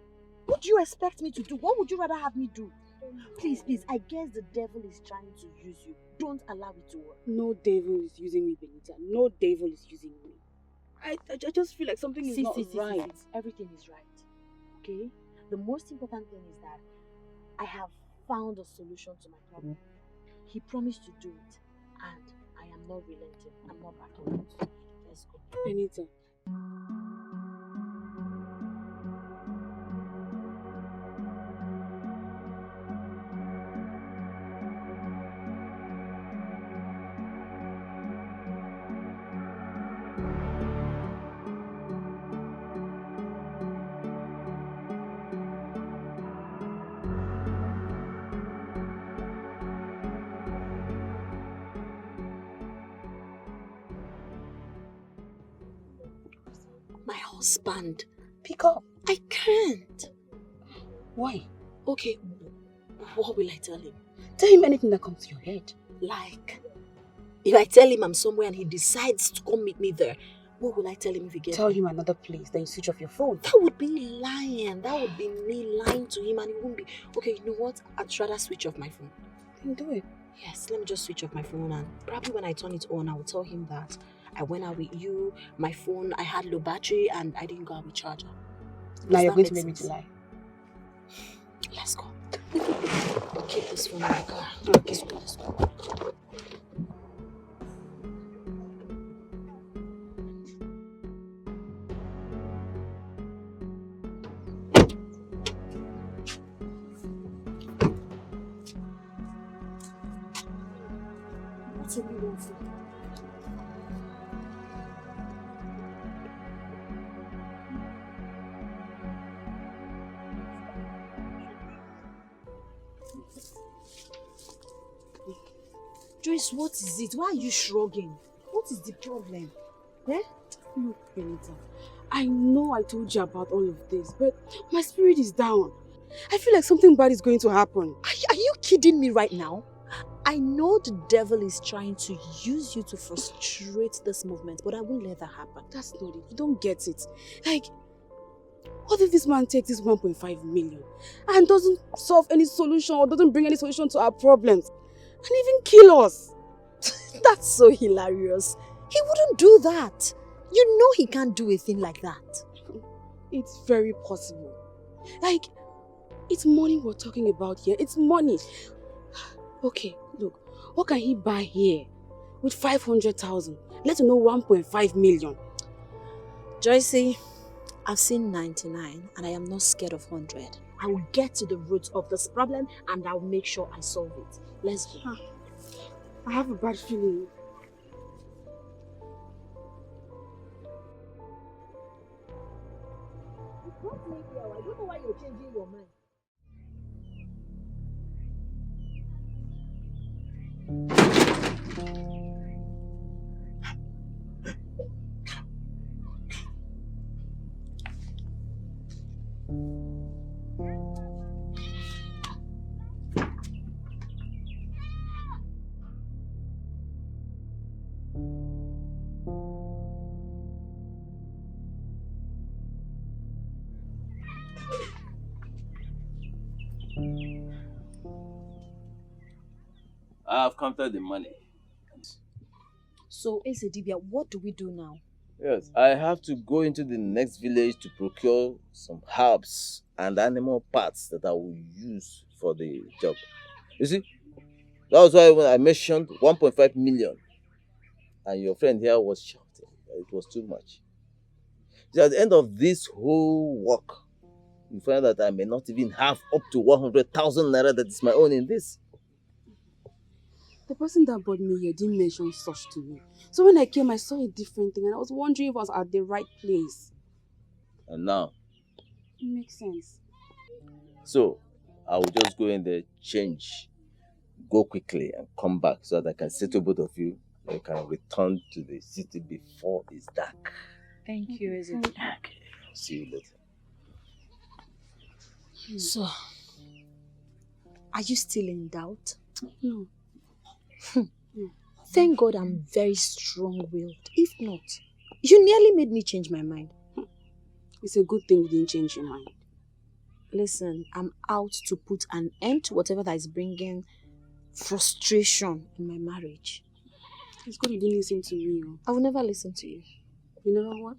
What do you expect me to do? What would you rather have me do? Please, I guess the devil is trying to use you. Don't allow it to work. No devil is using me, Benita. No devil is using me. I just feel like something is not right. Everything is right. Okay? The most important thing is that I have found a solution to my problem. He promised to do it, and I am not relenting. I'm not backing out. Let's go. Benita. My husband. Pick up. I can't. Why? Okay, what will I tell him? Tell him anything that comes to your head. Like, if I tell him I'm somewhere and he decides to come meet me there, what will I tell him if he gets Tell there? him another place, then you switch off your phone. That would be lying. That would be me lying to him, and it won't be. Okay, you know what? I'd rather switch off my phone. Then do it. Yes, let me just switch off my phone, and probably when I turn it on, I will tell him that I went out with you, my phone, I had low battery, and I didn't go out with charger. Now you're going to make me to lie. Let's go. I'll keep this phone in the car. Okay. Let's go. What's a new one for? Joyce, what is it? Why are you shrugging? What is the problem? Eh? Look, Benita, I know I told you about all of this, but my spirit is down. I feel like something bad is going to happen. Are you kidding me right now? I know the devil is trying to use you to frustrate this movement, but I won't let that happen. That's not it. You don't get it. Like, what if this man takes this 1.5 million and doesn't solve any solution or doesn't bring any solution to our problems and even kill us? That's so hilarious. He wouldn't do that. You know he can't do a thing like that. It's very possible. Like, it's money we're talking about here. It's money. Okay, look, what can he buy here with 500,000? Let alone 1.5 million. Joycey, I've seen 99 and I am not scared of 100. I will get to the root of this problem and I'll make sure I solve it. Let's go. I have a bad feeling. I don't know why you're changing your mind. I have counted the money. So, Esedibia, what do we do now? Yes, I have to go into the next village to procure some herbs and animal parts that I will use for the job. You see, that was why when I mentioned 1.5 million and your friend here was shouting that it was too much. See, at the end of this whole work, you find that I may not even have up to 100,000 naira that is my own in this. The person that brought me here didn't mention such to me. So when I came, I saw a different thing and I was wondering if I was at the right place. And now, It makes sense. so I will just go in there, change, go quickly, and come back so that I can settle both of you. And you can return to the city before it's dark. Thank you, is it? Okay. See you later. So, are you still in doubt? No. Thank God I'm very strong-willed. If not, you nearly made me change my mind. It's a good thing you didn't change your mind. Listen, I'm out to put an end to whatever that is bringing frustration in my marriage. It's good you didn't listen to me. I will never listen to you. You never what?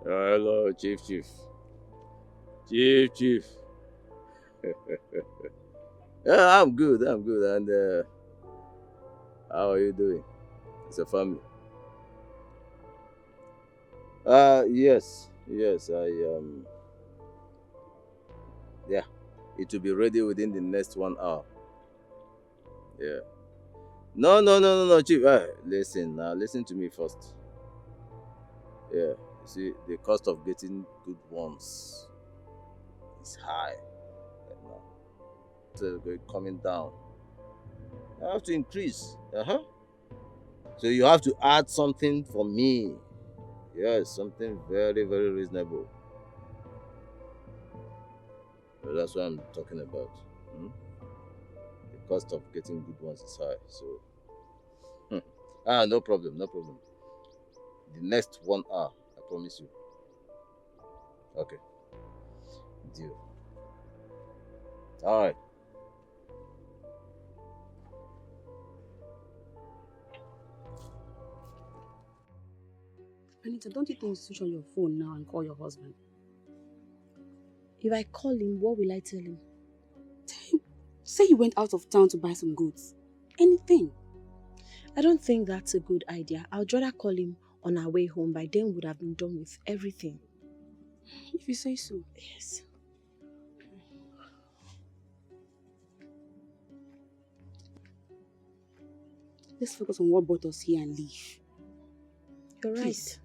Hello, Chief. Chief. Yeah, I'm good. And how are you doing? It's a family. Yes. Yeah, it will be ready within the next 1 hour. Yeah. No, Chief. Listen to me first. Yeah, you see, the cost of getting good ones is high right now. So we're coming down. I have to increase. So you have to add something for me. Yes, something very, very reasonable. So that's what I'm talking about. The cost of getting good ones is high. So, no problem. The next 1 hour, I promise you. Okay. Deal. All right. Anita, don't you think you switch on your phone now and call your husband? If I call him, what will I tell him? Say you went out of town to buy some goods. Anything. I don't think that's a good idea. I would rather call him on our way home. By then, we would have been done with everything. If you say so. Yes. Let's focus on what brought us here and leave. You're right. Please.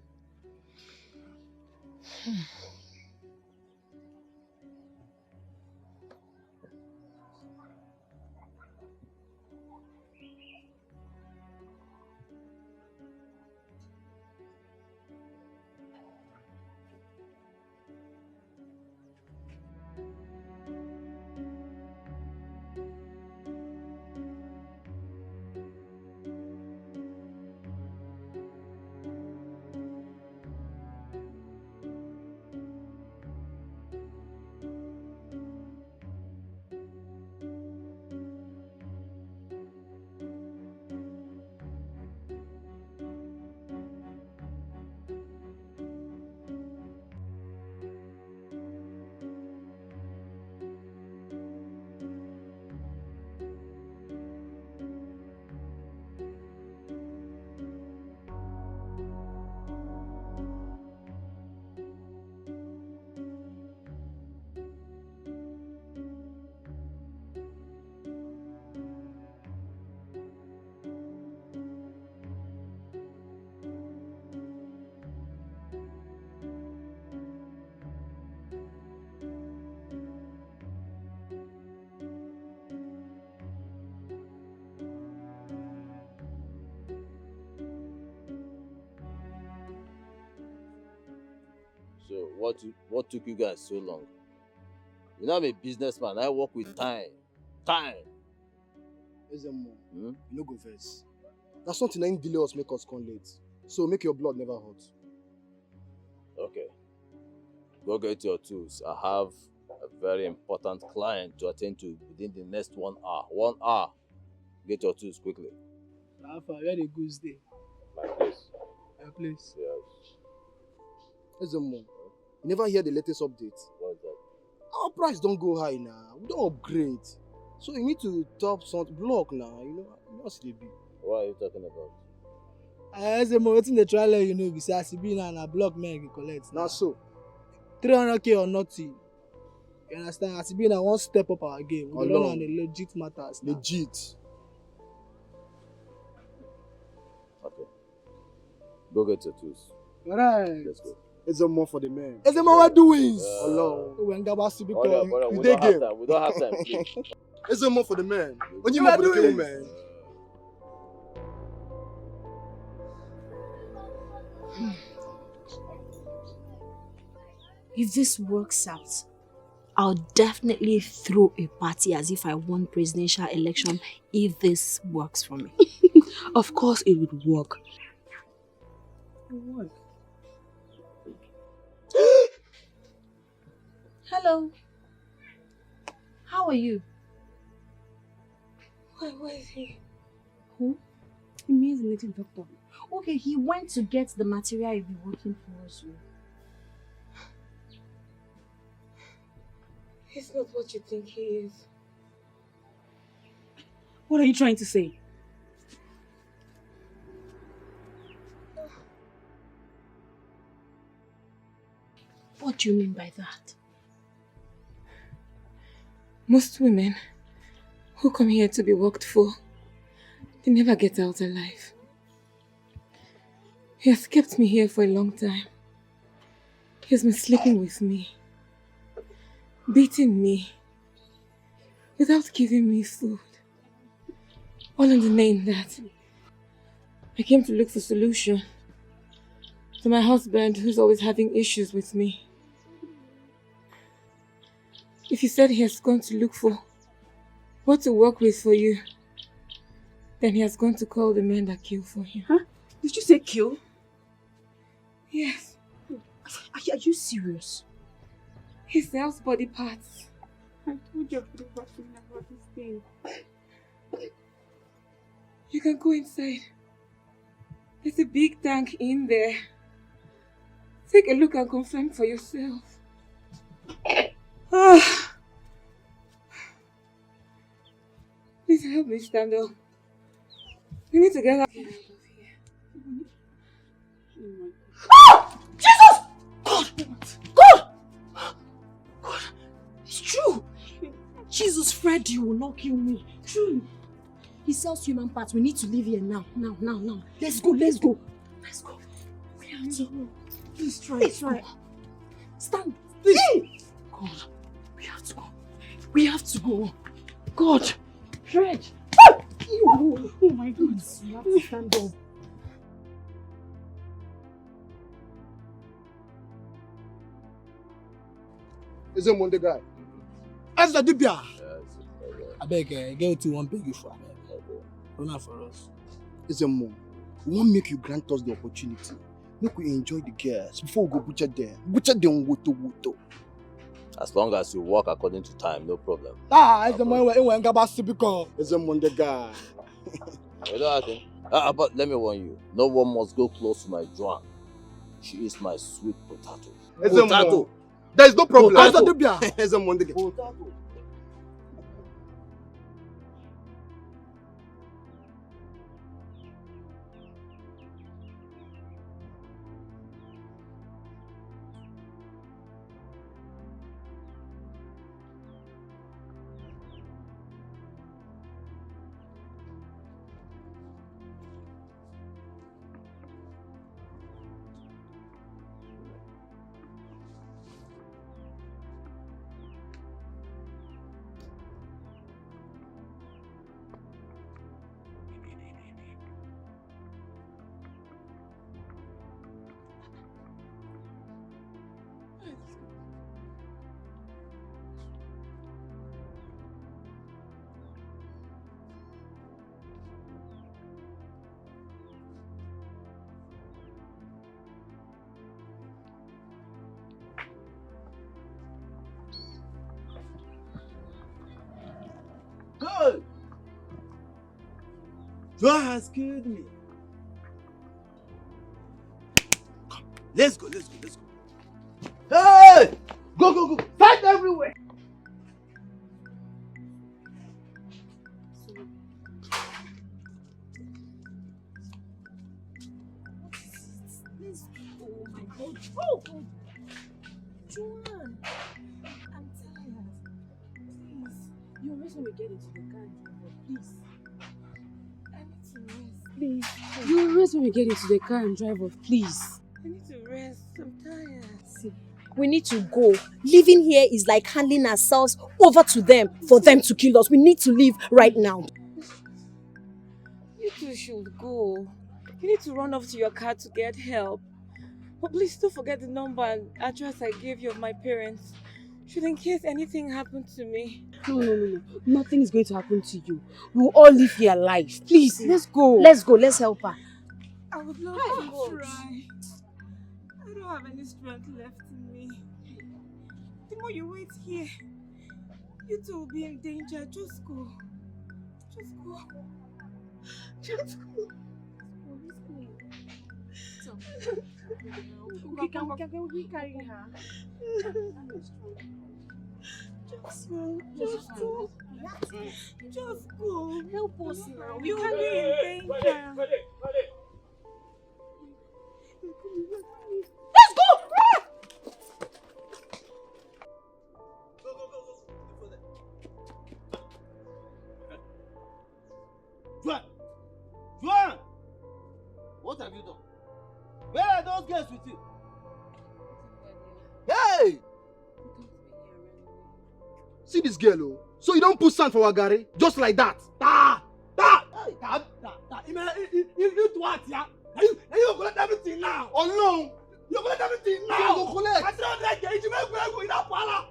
So what took you guys so long? You know I'm a businessman. I work with time. Time. Ezemo, you no go vex. That's something that delay us make us come late. So make your blood never hot. Okay. Go get your tools. I have a very important client to attend to within the next 1 hour. 1 hour. Get your tools quickly. Alpha, where the goods day? My place. Your place? Yes. Ezemo, you never hear the latest update? What's that? Our price don't go high now. We don't upgrade. So you need to top some block now. You know what's the be. What are you talking about? Ezemo, wetin dey try let you know be say as e be now na block men dey collect. Na so. 300k or nothing. You understand? As e be now, one step up our game. We dey run on the legit matters now. Legit. Okay. Go get your tools. Alright. Let's go. Ezemo for the men. Ezemo, what doings? Hello. We don't have time. We don't have time, please. Ezemo for the men. When you for the kill man. If this works out, I'll definitely throw a party as if I won presidential election if this works for me. Of course it would work. What? Hello. How are you? Where is he? Who? He means a native doctor. Okay, he went to get the material he'll be working for us with. He's not what you think he is. What are you trying to say? What do you mean by that? Most women who come here to be worked for, they never get out alive. He has kept me here for a long time. He has been sleeping with me, beating me, without giving me food. All in the name that I came to look for solution to my husband who's always having issues with me. If you said he has gone to look for what to work with for you, then he has gone to call the men that kill for him. Huh? Did you say kill? Yes. Are you serious? He sells body parts. I told you about this thing. You can go inside. There's a big tank in there. Take a look and confirm for yourself. Please help me stand up. We need to get out of here. Jesus! God! It's true! Jesus, Fred, you will not kill me. True. He sells human parts. We need to leave here now. Now. Let's go. We have to go. Please try. Stand. Please. God, we have to go. God. Fred. Oh my goodness. You have to stand up. Is it Monday guy? As the Dubia. I beg, get to one beg you for. Not for us. Is it more? We won't make you grant us the opportunity. Make we enjoy the girls before we go butcher them. Butcher them woto. As long as you work according to time, no problem. It's the money we ain't about to become. Is it Monday guy? You know what I think? But let me warn you, no one must go close to my Joan. She is my sweet potato. Potato. There is no problem. Potato. Is it Monday guy? Potato. Hey! Joy has killed me. Come, let's go. Hey! Go! Fight everywhere! Let's go. Oh my God. Oh, Joanne, I'm tired. Please, you rest when we get into the car, please. I need to rest. Please. You rest when we get into the car and drive off, please. I need to rest. I'm tired. See, we need to go. Living here is like handing ourselves over to them for them to kill us. We need to leave right now. You two should go. You need to run off to your car to get help. But please don't forget the number and address I gave you of my parents. Should in case anything happened to me. No. Nothing is going to happen to you. We will all live here alive. Please, let's go. Let's go. Let's help her. I would love to try. I don't have any strength left in me. The more you wait here, you two will be in danger. Just go. Just go. Okay, can we carry her? Just go. Help us now. You will be in danger. Let's go! Joanne! What have you done? Where are those girls with you? Hey! See this girl, oh. So you don't put sand for our gari? Just like that? You what, yeah? You collect everything now. Oh no! You collect everything now. You go collect. I don't like it. You make me go in that pala.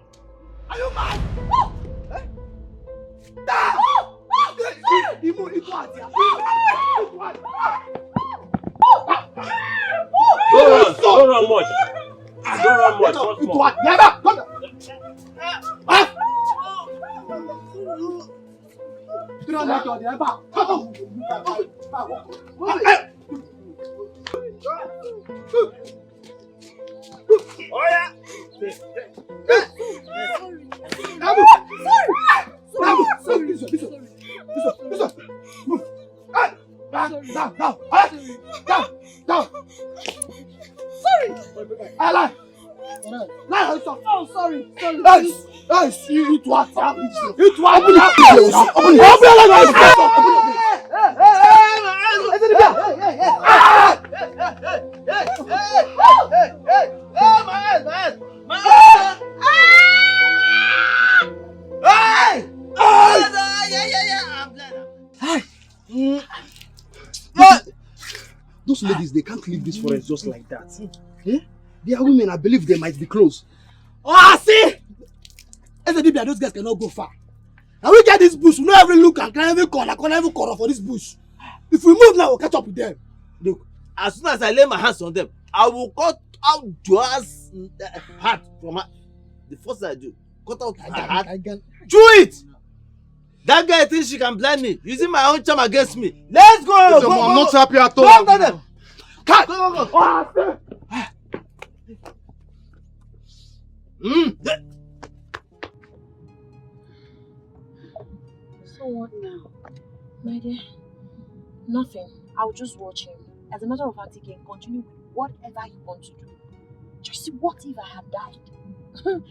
Are you mad? You what, yeah? Don't run much. Don't run much. Once more. What? Yeah, come on. You don't like your neighbor. Come on. Oh yeah. You what? Those ladies, they can't leave this forest just like that. Eh? They are women, I believe they might be close. Oh, see! Those guys cannot go far. Now we get this bush, we don't even look and can't even corner for this bush. If we move now, we'll catch up with them. Look, as soon as I lay my hands on them, I will cut out Joanne's heart from her. The first thing I do, cut out her heart. Chew it! That guy thinks she can blind me, using my own charm against me. Let's go! Listen, Go, I'm go, not go. happy at all. Go after them! Cut! Go. So what now? My dear, nothing. I'll just watch him. As a matter of fact, he can continue with whatever he wants to do. Just what if I had died?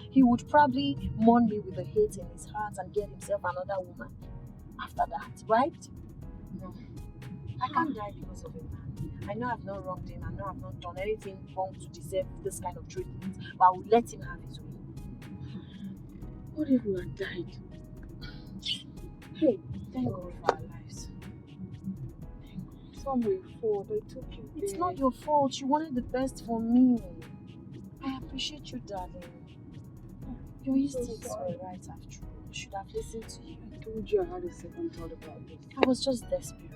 He would probably mourn me with a hate in his heart and get himself another woman after that, right? No. I can't die because of a man. I know I've not wronged him. I know I've not done anything wrong to deserve this kind of treatment, but I will let him have his way. What if we had died? Hey, thank God for our lives. It's not my fault. I took you there. It's not your fault. You wanted the best for me. I appreciate you, darling. Your instincts were right after all. I should have listened to you. I told you I had a second thought about this. I was just desperate.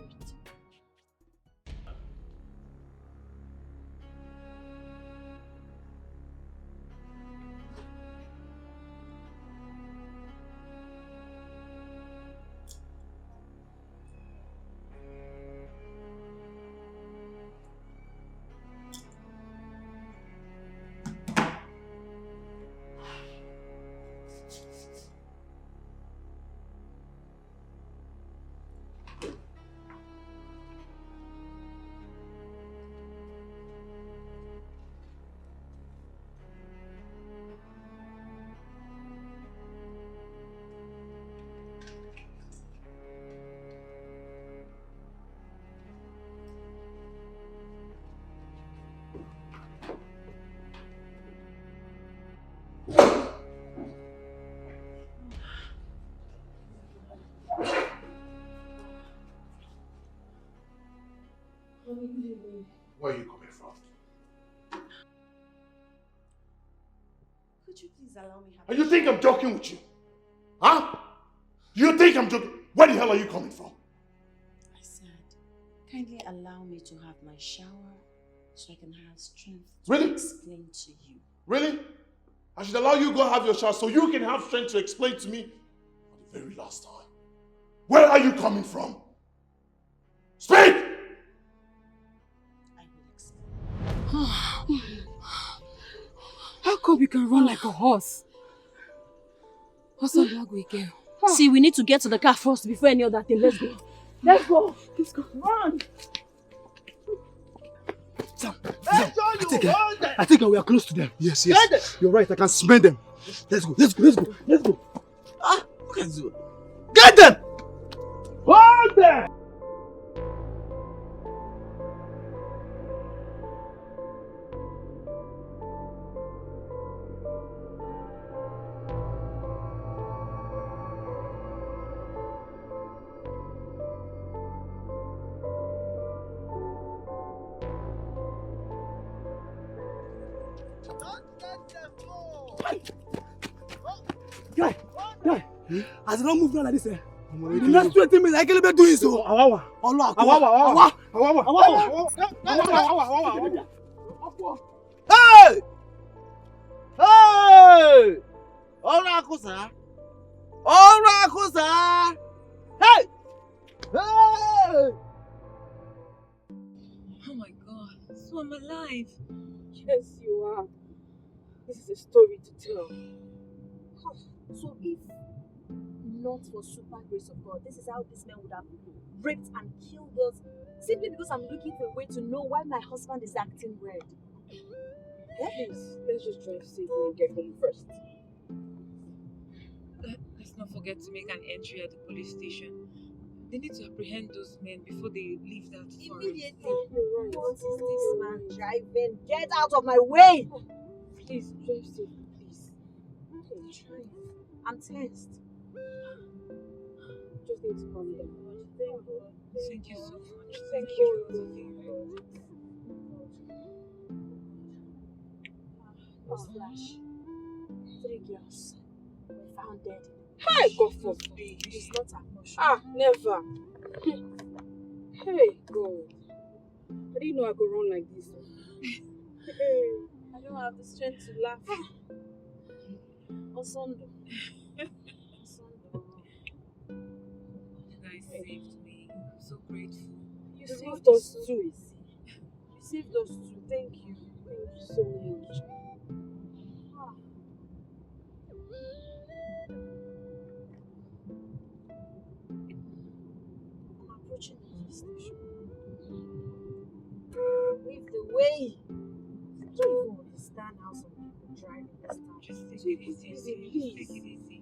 Where are you coming from? Could you please allow me have And you think I'm joking with you? Huh? You think I'm joking? Where the hell are you coming from? I said, kindly allow me to have my shower so I can have strength to Really? explain to you. Really? I should allow you go have your shower so you can have strength to explain to me for the very last time. Where are you coming from? Speak! How come you can run like a horse? See, we need to get to the car first before any other thing. Let's go. Let's go. Let's go. Run. Sam, I think we are close to them. Yes. You're right. I can smell them. Let's go. Ah, look at you. Get them! Hold them! Guy, as I don't move now like this, the next 20 minutes, I can't be doing so. Awawa. Hey! Hey! Orakusa! Orakusa! Hey! Hey! Oh my God. So I'm alive. Yes, you are. This is a story to tell. So if not for super grace of God, this is how this man would have raped and killed us simply because I'm looking for a way to know why my husband is acting weird. Please, let's just drive safely and get home first. Let's not forget to make an entry at the police station. They need to apprehend those men before they leave that forest. Immediately. What is this man driving? Get out of my way! Please, drive safely, please. I'm trying. I'm tensed. Just need to calm down. Thank you so much. Thank you. Flash. 3 girls were found dead. Hey, God forbid. It's not emotion. Ah, never. Hey, God. I didn't know I could run like this. I don't have the strength to laugh. Osondo. You guys saved me. I'm so grateful. You saved us too. You saved us too. Thank you. Thank you so much. I'm approaching the police station. Leave the way. I don't even understand how some people drive in this town. Just take it easy. Please. Take it easy.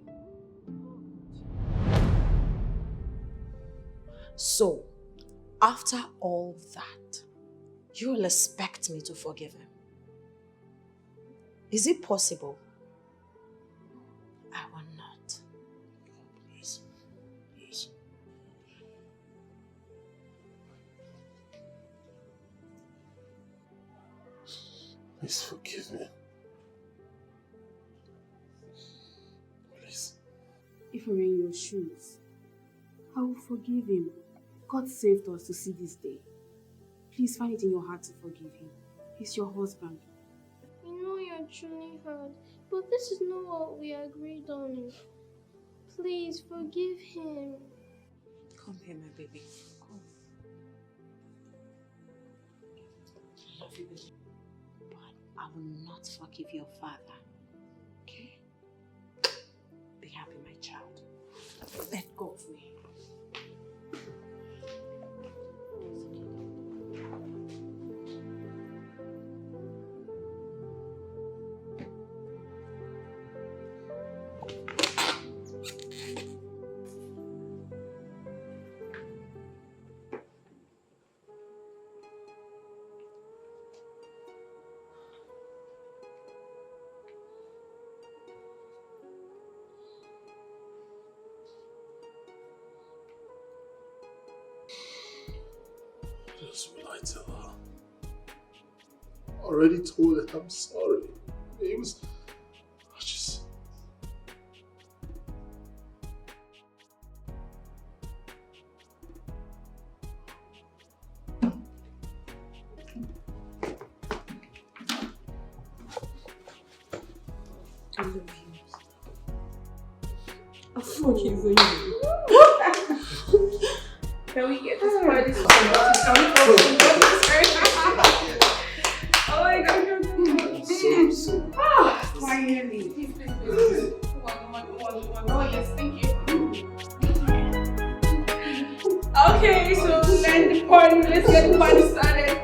So, after all that, you will expect me to forgive him? Is it possible? I will not. Please. Please forgive me. Please. If we're in your shoes, I will forgive him. God saved us to see this day. Please find it in your heart to forgive him. He's your husband. I know you're truly hurt, but this is not what we agreed on. Please forgive him. Come here, my baby. Come. I love you, baby. But I will not forgive your father. Okay? Be happy, my child. Let go of me. Just will I tell her? already told her I'm sorry. It was... I just... I love you. I fucking love you. Can we get this party started? Can we focus on this first? Oh my god, you're so finally. Come on. Oh yes, thank you. Okay, so let's get the party started.